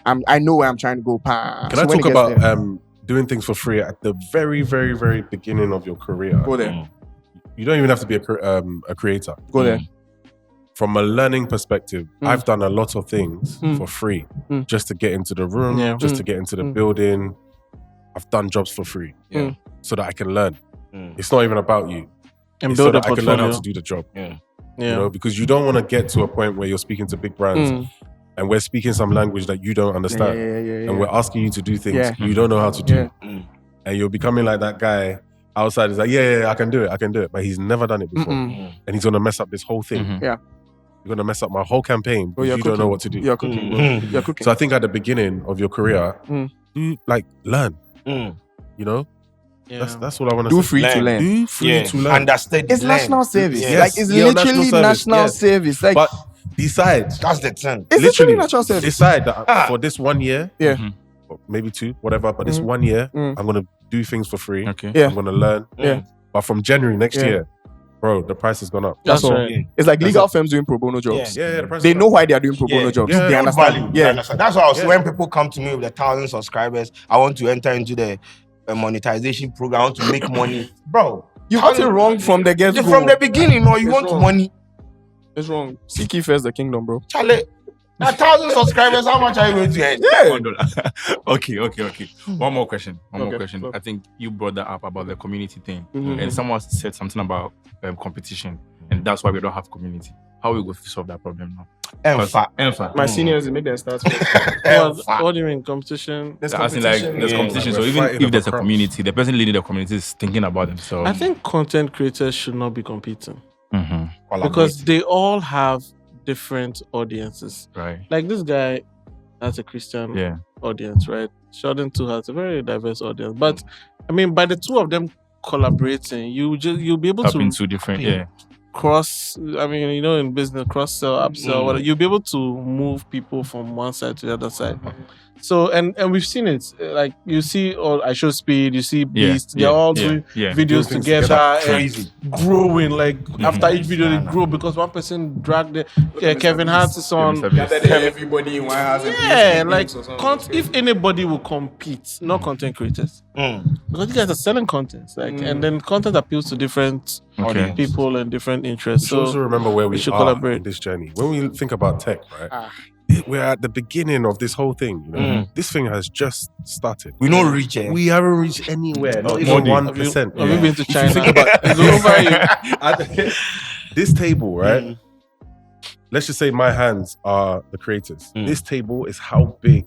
I know where I'm trying to go. Can I talk about doing things for free at the very, very, very beginning of your career? Go there. You don't even have to be a creator. Go there. From a learning perspective, I've done a lot of things for free just to get into the room, just to get into the building. I've done jobs for free so that I can learn. It's not even about you. And It's build so a that I can learn how portfolio. to do the job. Yeah. You know, because you don't want to get to a point where you're speaking to big brands and we're speaking some language that you don't understand. And we're asking you to do things you don't know how to do. And you're becoming like that guy outside is like, yeah, I can do it. But he's never done it before. And he's going to mess up this whole thing. Yeah. You're going to mess up my whole campaign because you're you don't know what to do. You're cooking, bro. You're cooking. So I think at the beginning of your career, you learn. You know? Yeah. That's what I want to Do say. free to learn. Do free to learn. Understand. It's national service. Yes. Like it's Yeah, literally national service, service. Like But decide. That's the thing. it's literally national service. Decide that for this 1 year, or maybe 2, whatever, but this 1 year, I'm going to do things for free. Okay. Yeah. I'm going to learn. Yeah. But from January next year, bro, the price has gone up. That's all. right. It's like legal firms doing pro bono jobs. Yeah, the price They has know gone why up. they are doing pro bono jobs. Yeah. They understand. Value. Yeah. That's why I was when people come to me with 1,000 subscribers, I want to enter into the monetization program. I want to make money, bro. You got it wrong from the get-go. From the beginning, or you It's want wrong. money, It's wrong. Seek ye first the kingdom, bro. Charlie. 1,000 subscribers, how much are you going to earn? Yeah. Okay. One more question. Okay. I think you brought that up about the community thing, Mhm. and someone said something about competition, and that's why we don't have community. How we go to solve that problem now? Empha. My seniors, they make them start. What do you mean competition? There's As in, like, competition. there's Yeah. competition. Like, So we're even fighting if there's a over community, the person leading the community is thinking about themselves. I think content creators should not be competing Mhm. because they all have different audiences. Right. Like this guy has a Christian Yeah. audience, right? Sheldon too has a very diverse audience. But I mean, by the two of them collaborating, you'll be able Up to into different. Yeah. cross. I mean, you know, in business, cross sell, upsell. Whatever, you'll be able to move people from one side to the other side. So and we've seen it. Like you see, I show speed. You see Beast. They're all doing videos things together, together. and Crazy. growing. Like after each video, they grow because one person dragged the Kevin Hart is on. Everybody in one house. Yeah, like if anybody will compete, not content creators, because you guys are selling content, like, and then content appeals to different Okay. people and different interests. So also So remember where we should are collaborate. in this journey. When we think about tech, right? We're at the beginning of this whole thing. You know, this thing has just started. We don't reach it. We haven't reached anywhere. Not even Modi. 1%. have you been to If you China? think about It's over you. this table, right? Let's just say my hands are the creators. This table is how big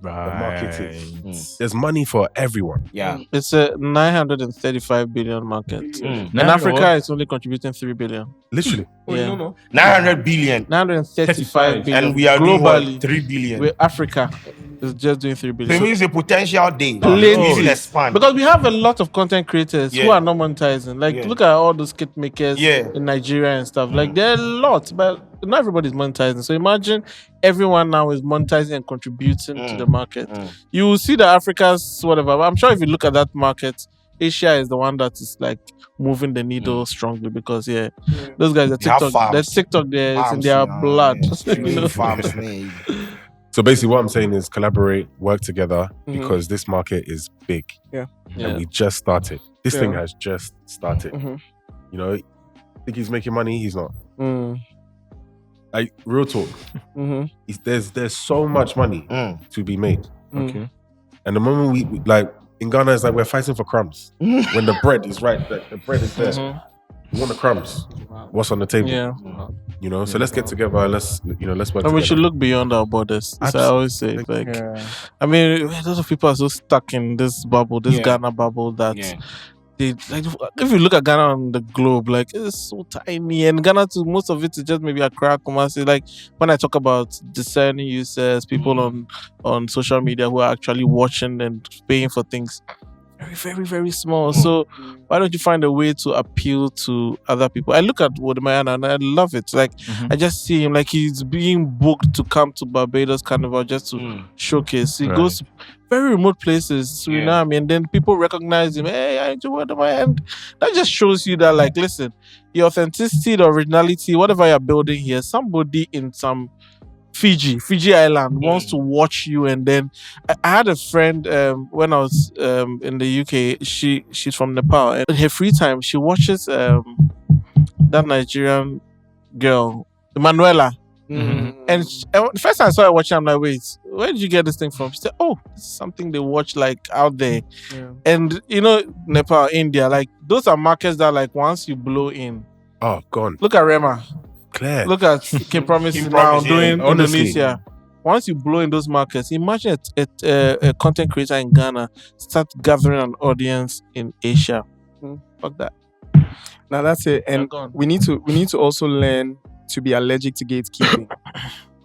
the market is. There's money for everyone. Yeah. It's a 935 billion market. In Now, Africa, it's only contributing 3 billion. Literally. Yeah. 900 billion. 935 billion. And we are doing globally. what? 3 billion. With Africa, is just doing 3 So billion. it means a potential day. Plenty. We should expand. Because we have a lot of content creators who Yeah. are not monetizing. Like, Yeah. look at all those kit makers Yeah. in Nigeria and stuff. Like, there are lots, but not everybody's monetizing. So imagine everyone now is monetizing and contributing to the market. You will see the Africa's whatever. But I'm sure if you look at that market, Asia is the one that is like moving the needle strongly because those guys are They have TikTok. farms. That's TikTok there. It's in Farms, their yeah, blood. yeah. You know? Farms, man. So basically, what I'm saying is collaborate, work together, because this market is big. Yeah. And we just started. This thing Yeah. has just started. You know, think he's making money? He's not. Like, real talk. There's so much money to be made. Okay. And the moment we like in Ghana, it's like we're fighting for crumbs. When the bread is right, the bread is there. We want the crumbs. What's on the table? Yeah. You know, so let's get together and let's work And together. we should look beyond our borders. As I always say. Like, I mean, a lot of people are so stuck in this bubble, this Ghana bubble, that they like. If you look at Ghana on the globe, like it's so tiny, and Ghana too. Most of it is just maybe Accra, Kumasi. Like when I talk about discerning users, people on social media who are actually watching and paying for things. Very, very, very small. So why don't you find a way to appeal to other people? I look at Wodemayana and I love it. Like I just see him like he's being booked to come to Barbados Carnival just to showcase. He goes to very remote places, Suriname, and then people recognize him. Hey, I enjoy Wodemayana. And that just shows you that, like, listen, the authenticity, the originality, whatever you're building here, somebody in some Fiji Island wants to watch you. And then I had a friend when I was in the UK. She's from Nepal, and in her free time she watches that Nigerian girl Emanuela. And the first time I saw her watching, I'm like, wait, where did you get this thing from? She said, oh, it's something they watch like out there. And you know, Nepal, India, like those are markets that like once you blow in, gone. look at Rema. Claire. Look at Kim Promise Kim now Promise, doing honestly. Indonesia. Once you blow in those markets, imagine a content creator in Ghana start gathering an audience in Asia. Fuck that. Now that's it. And we need to also learn to be allergic to gatekeeping.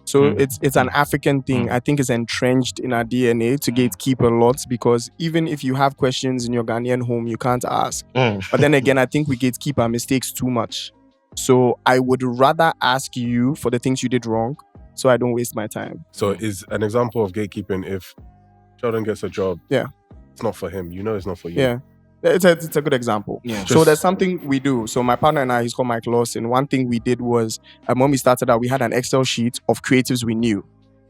So it's an African thing. I think it's entrenched in our DNA to gatekeep a lot, because even if you have questions in your Ghanaian home, you can't ask. But then again, I think we gatekeep our mistakes too much. So I would rather ask you for the things you did wrong, so I don't waste my time. So is an example of gatekeeping if Sheldon gets a job, it's not for him. You know it's not for you. Yeah. It's a good example. So there's something we do. So my partner and I, he's called Mike Lawson. One thing we did was, when we started out, we had an Excel sheet of creatives we knew,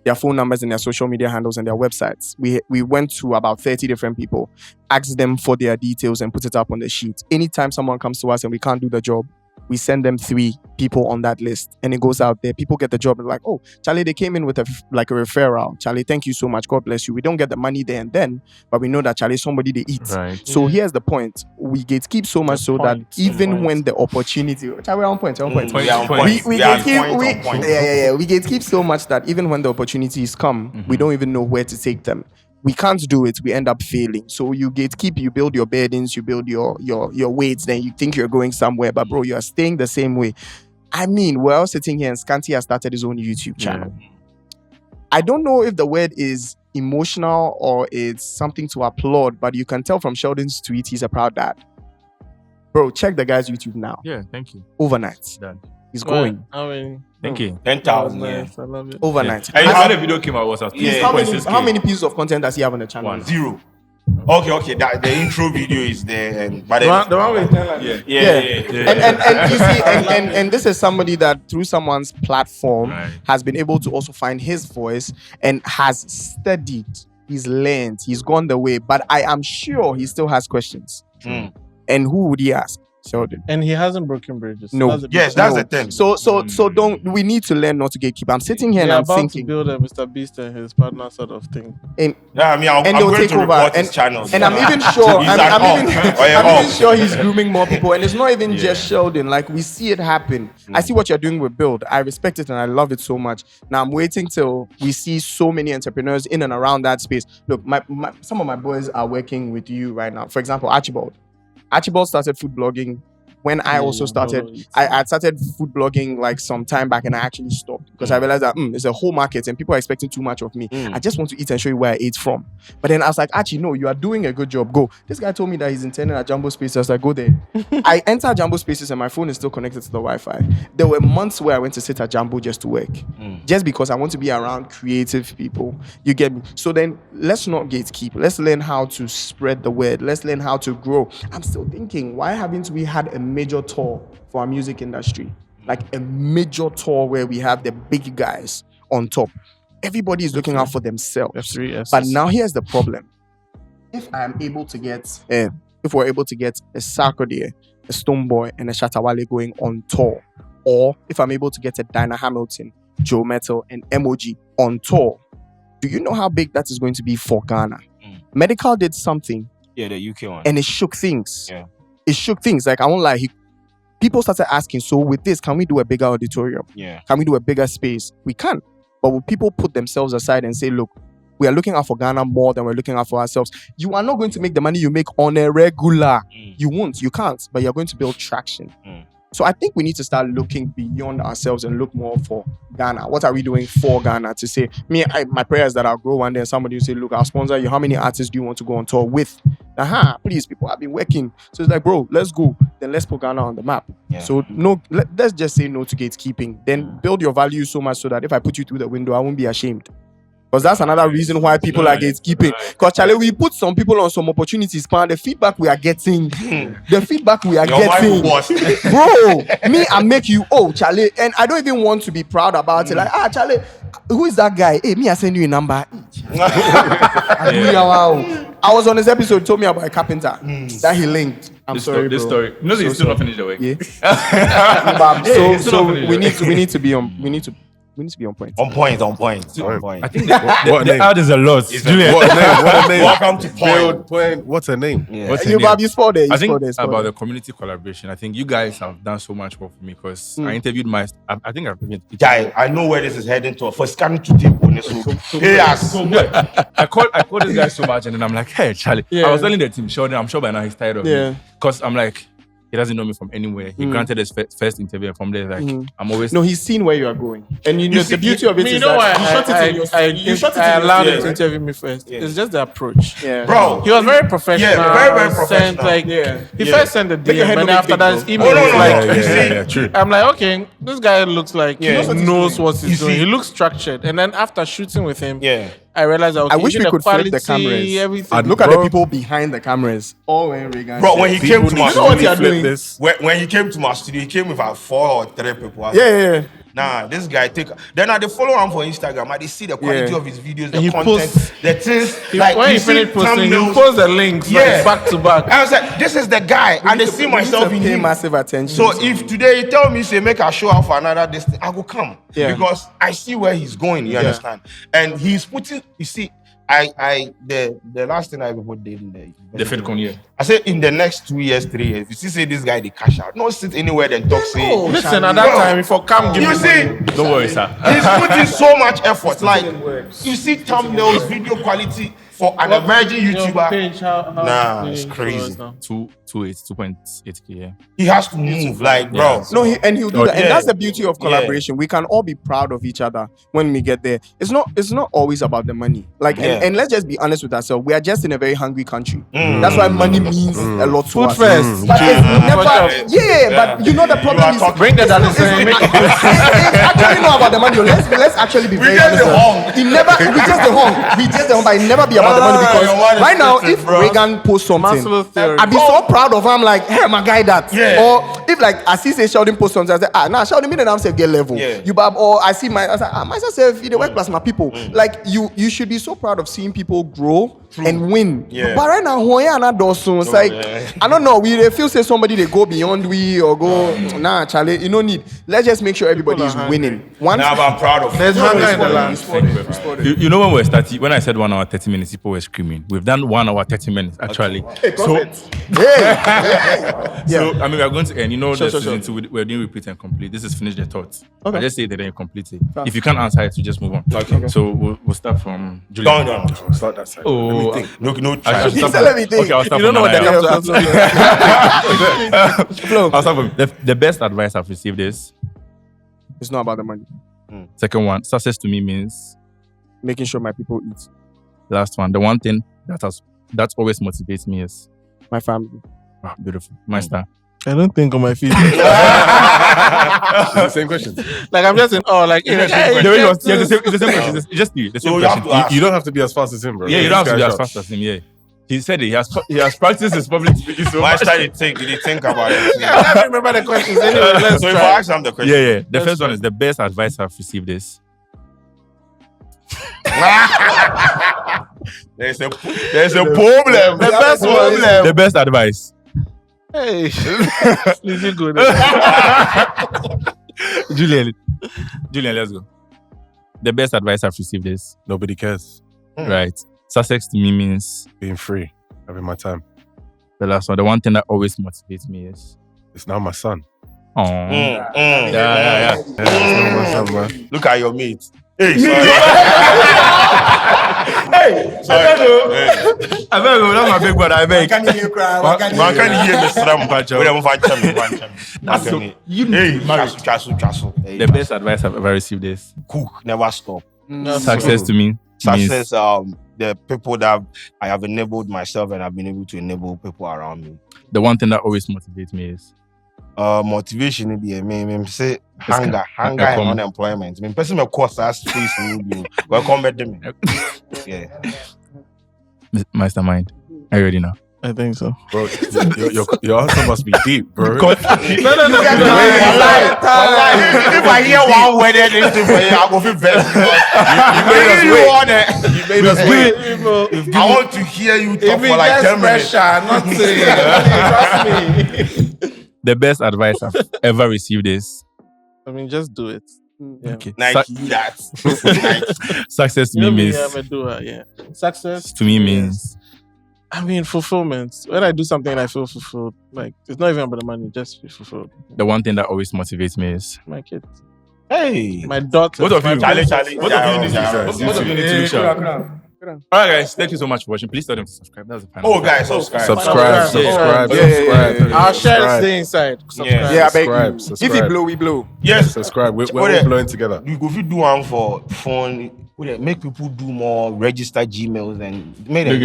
their phone numbers and their social media handles and their websites. We went to about 30 different people, asked them for their details and put it up on the sheet. Anytime someone comes to us and we can't do the job, we send them 3 people on that list, and it goes out there. People get the job and like, oh, Charlie, they came in with a referral. Charlie, thank you so much. God bless you. We don't get the money there and then, but we know that Charlie, somebody they eat. Right. So here's the point. We gatekeep so much so that even when the opportunity, Charlie, on point. We gatekeep so much that even when the opportunities come, we don't even know where to take them. We can't do it. We end up failing. So you gatekeep, you build your burdens, you build your weights, then you think you're going somewhere, but bro, you are staying the same way. I mean, we're all sitting here and Scanty has started his own YouTube channel. I don't know if the word is emotional or it's something to applaud, but you can tell from Sheldon's tweet, he's a proud dad. Bro, check the guy's YouTube now. Yeah, thank you. Overnight. Done. He's going. I mean, Thank you. 10,000. I love it. Overnight. And how the video came out was at How many pieces of content does he have on the channel? 1. 0. Okay. That the intro video is there, and but The one with And you see, and this is somebody that through someone's platform has been able to also find his voice and has studied, he's learned, he's gone the way, but I am sure he still has questions. And who would he ask? Sheldon. And he hasn't broken bridges. No. Yes, that's the thing. So don't, we need to learn not to gatekeep. I'm sitting here and I'm thinking, to build a Mr. Beast and his partner sort of thing. and Yeah, I mean, I'm they'll going take to over. report his channel. And I'm even sure, He's I'm off. even sure he's grooming more people. And it's not even just Sheldon. Like, we see it happen. I see what you're doing with Build. I respect it and I love it so much. Now I'm waiting till we see so many entrepreneurs in and around that space. Look, some of my boys are working with you right now. For example, Archibald. Archibald started food blogging when I also started. I started food blogging like some time back, and I actually stopped because I realized that it's a whole market and people are expecting too much of me. I just want to eat and show you where I ate from. But then I was like, actually, no, you are doing a good job. Go. This guy told me that he's intending at Jumbo Spaces. I was like, go there. I enter Jumbo Spaces and my phone is still connected to the Wi-Fi. There were months where I went to sit at Jumbo just to work, just because I want to be around creative people. You get me? So then let's not gatekeep. Let's learn how to spread the word. Let's learn how to grow. I'm still thinking, why haven't we had a major tour for our music industry? Like a major tour where we have the big guys on top. Everybody is looking out for themselves. But now here's the problem. If we're able to get a Sarkodie, a Stonebwoy, and a Shatawale going on tour, or if I'm able to get a Dinah Hamilton, Joe Metal, and Emoji on tour, do you know how big that is going to be for Ghana? Medical did something. Yeah, the UK one. And it shook things. Yeah. It shook things. Like, I won't lie. People started asking, so with this, can we do a bigger auditorium? Yeah. Can we do a bigger space? We can. But will people put themselves aside and say, look, we are looking out for Ghana more than we're looking out for ourselves. You are not going to make the money you make on a regular. You won't. You can't. But you're going to build traction. So I think we need to start looking beyond ourselves and look more for Ghana. What are we doing for Ghana? To say, my prayer is that I'll grow one day and somebody will say, look, I'll sponsor you. How many artists do you want to go on tour with? Please, people, I've been working. So it's like, bro, let's go. Then let's put Ghana on the map. Yeah. So let's just say no to gatekeeping. Then build your value so much so that if I put you through the window, I won't be ashamed. Because that's another reason why people are gatekeeping. Because Charlie, we put some people on some opportunities, but the feedback we are getting, bro, me, I make you, Charlie, and I don't even want to be proud about it. Like, Charlie, who is that guy? Hey, me, I send you a number. I was on this episode, he told me about a carpenter that he linked. This story. You know, he's still not finished the work. Yeah. So we need to be on point. On point. I think the ad is a lot. Julian. What a name. Welcome to Point. What's her name? Yeah. You spoiled it. I think about the community collaboration. I think you guys have done so much work for me because I interviewed Meister. I know where this is heading to. For scanning to deep on this. I called this guy so much, and then I'm like, hey, Charlie. Yeah. I was telling the team, Sheldon, I'm sure by now he's tired of me. Because I'm like, he doesn't know me from anywhere. He granted his first interview, and from there, like, I'm always... No, he's seen where you are going. And you know, the beauty of it is that you shot it in your... I allowed him to interview me first. Yeah. It's just the approach. Yeah. Bro. He was very professional. Yeah, very professional. He first sent the DM, and after that, his email was like... True. I'm like, okay, this guy looks like he knows what he's doing. He looks structured. And then after shooting with him... I realized that, I wish we could flip the cameras. Everything. Look at the people behind the cameras. All wearing Reagan. Bro, when he came to my studio, when he came to my studio, he came with like 4 or 3 people. Yeah. Nah, this guy Then I follow him for Instagram. I see the quality of his videos, the content, posts, the things. When he finished posting, he posts the links back to back. I was like, this is the guy, and they see myself in him. Massive attention. So if today he tell me say make a show out for another distance, I will come because I see where he's going. You understand? And he's putting. You see. The last thing I ever did in the FedCon, I said in the next 2 years, 3 years, if you say this guy they cash out, not sit anywhere then talk say. Listen, at that time, if I come give you see, don't worry, sir. He's putting so much effort. Like you see thumbnails, video quality for an emerging YouTuber. It's crazy. 2.8K. Yeah. He has to move, like bro. No, he'll do that, and that's the beauty of collaboration. We can all be proud of each other when we get there. It's not always about the money. Like, and let's just be honest with ourselves. We are just in a very hungry country. That's why money means a lot to us. Food first. But it's never. But you know the problem is bring that down. It's actually not about the money. Let's actually be very honest. We just the hung, but it never be about the money because right now, if Reagan posts something, I'd be so proud of him, like, hey, my guy, that. Or if like I see say Sheldon post something, I say, Sheldon, me and I'm say get level. You bab, or I see myself, you the work plus my people. Like you should be so proud of seeing people grow and win. But right now, it's like I don't know. We feel say somebody they go beyond we or go Charlie. You don't need. Let's just make sure everybody is winning. I'm proud of. There's hunger in the land. You know when we started, when I said 1 hour 30 minutes, people were screaming. We've done 1 hour 30 minutes actually. So I mean, we are going to end. know Sure, the sure, season sure. 2, we're doing repeat and complete. This is finish the thoughts. Okay. I just say it and then you complete it. Fine. If you can't answer it, you just move on. Okay. So we'll start from Julian. No. Start that side. Oh, No, I try. should He start said from- let me think. Okay, I'll start You don't from know what Nana. they come to Flow. I'll start from the best advice I've received is It's not about the money. second one. Success to me means Making sure my people eat. last one. The one thing that always motivates me is My family. beautiful. Meister. I don't think on my feet. It's the same question. Like I'm just in like The way he was- yeah, it's the same question. It's just you. The same So you have question. to ask. You don't have to be as fast as him, bro. Yeah, you don't have to be This as guy fast as him. Yeah, he said it. He has practiced his public speaking so much. Meister, did he think about it? I don't remember the questions. Anyway, let's So if I try. ask them the question, Yeah. The That's first one fine. is the best advice I've received is there's a problem. The best one is- the best advice. Hey, is it good? Julian, let's go. The best advice I've received is Nobody cares. right. Success to me means Being free, having my time. the last one. The one thing that always motivates me is It's now my son. oh Yeah. yeah. Yeah, it's now my son, man. Look at your mate. Hey, sorry. Sorry. Hey. I beg you, that's my big brother. I beg. Man, can't hear me strum. We don't find chum. Hey, chasu. Hey, The best advice I've ever received is cook, never stop. success to me means Success, the people that I have enabled myself and I've been able to enable people around me. the one thing that always motivates me is Motivation be me say hunger and unemployment. Me person me course as space me welcome back them. Yeah. mastermind. Are you ready now? I think so. Bro, your answer must be deep, bro. No. If I hear one word in this thing for you, I go feel best. You made us wait. I want to hear you talk for like 10 minutes. not trust me. The best advice I've ever received is I mean, just do it. Yeah. okay. Nike, that. Success to You know me me, means I'm a doer. Yeah. Success to me means I mean, fulfillment. When I do something, I feel fulfilled. Like it's not even about the money, just be fulfilled. the one thing that always motivates me is My kids, Hey. my daughter. Both of you, Charlie. Both of you need to look sharp. All right, guys. Thank you so much for watching. Please tell them to subscribe. That's the final. Oh, guys, subscribe. Subscribe. Yeah. Our share stay inside. Subscribe. Yeah, I beg you. Subscribe. If you blow, we blow. Yes. Subscribe. We're What all blowing together. You go do one for phone. Make people do more, register Gmails and make them.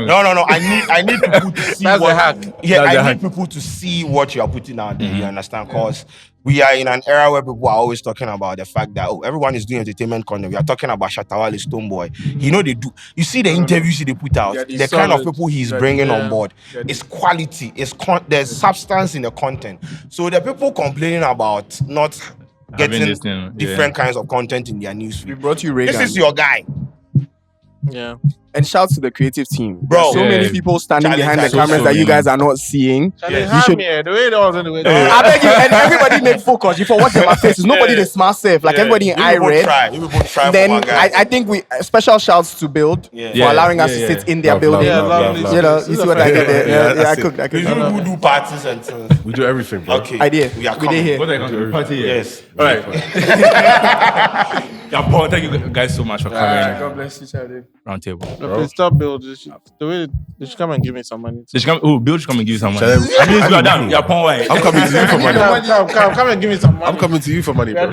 No. I need people to see That's what the hack. Yeah, That's the I hack. need people to see what you are putting out there. You understand? Because we are in an era where people are always talking about the fact that everyone is doing entertainment content. We are talking about Shatawale Stoneboy. You know they do. You see the interviews they put out. Yeah, they're The kind of solid. people he's bringing on Yeah. board. It's quality. There's substance in the content. So the people complaining about not getting this thing, different kinds of content in their We newsfeed. brought you Reagan. This is your guy, Yeah. And shouts to the creative team. Bro. There's so Yeah. many people standing Charlie, behind the so cameras that you many. guys are not seeing. Charlie, You have should- me here. The way it was anyway. I beg you, and everybody make focus. You for watch their faces. Nobody they smart safe. Like everybody in You I people read. try. You people try Then for my guy. I think we special shouts to Build Yeah. for allowing us Yeah, to yeah. sit in their Love, building. Yeah, love, lovely. love. You know, you see what I did there? Yeah, Yeah, I that's it. cooked. You people do parties and things. We do everything, bro. Okay. Idea. We are We did coming. here. What are you going to party here? Yes. All right. Yeah, Paul, thank you guys so much for coming. God bless you, Charlie. Roundtable. No, please stop, Bill. The way they should come and give me some money. They should come. Oh, Bill should come and give you some money. Shall I- I mean, you are done. Yeah, Paul, why? I'm coming to you for money. Come and give me some money. I'm coming to you for money, bro.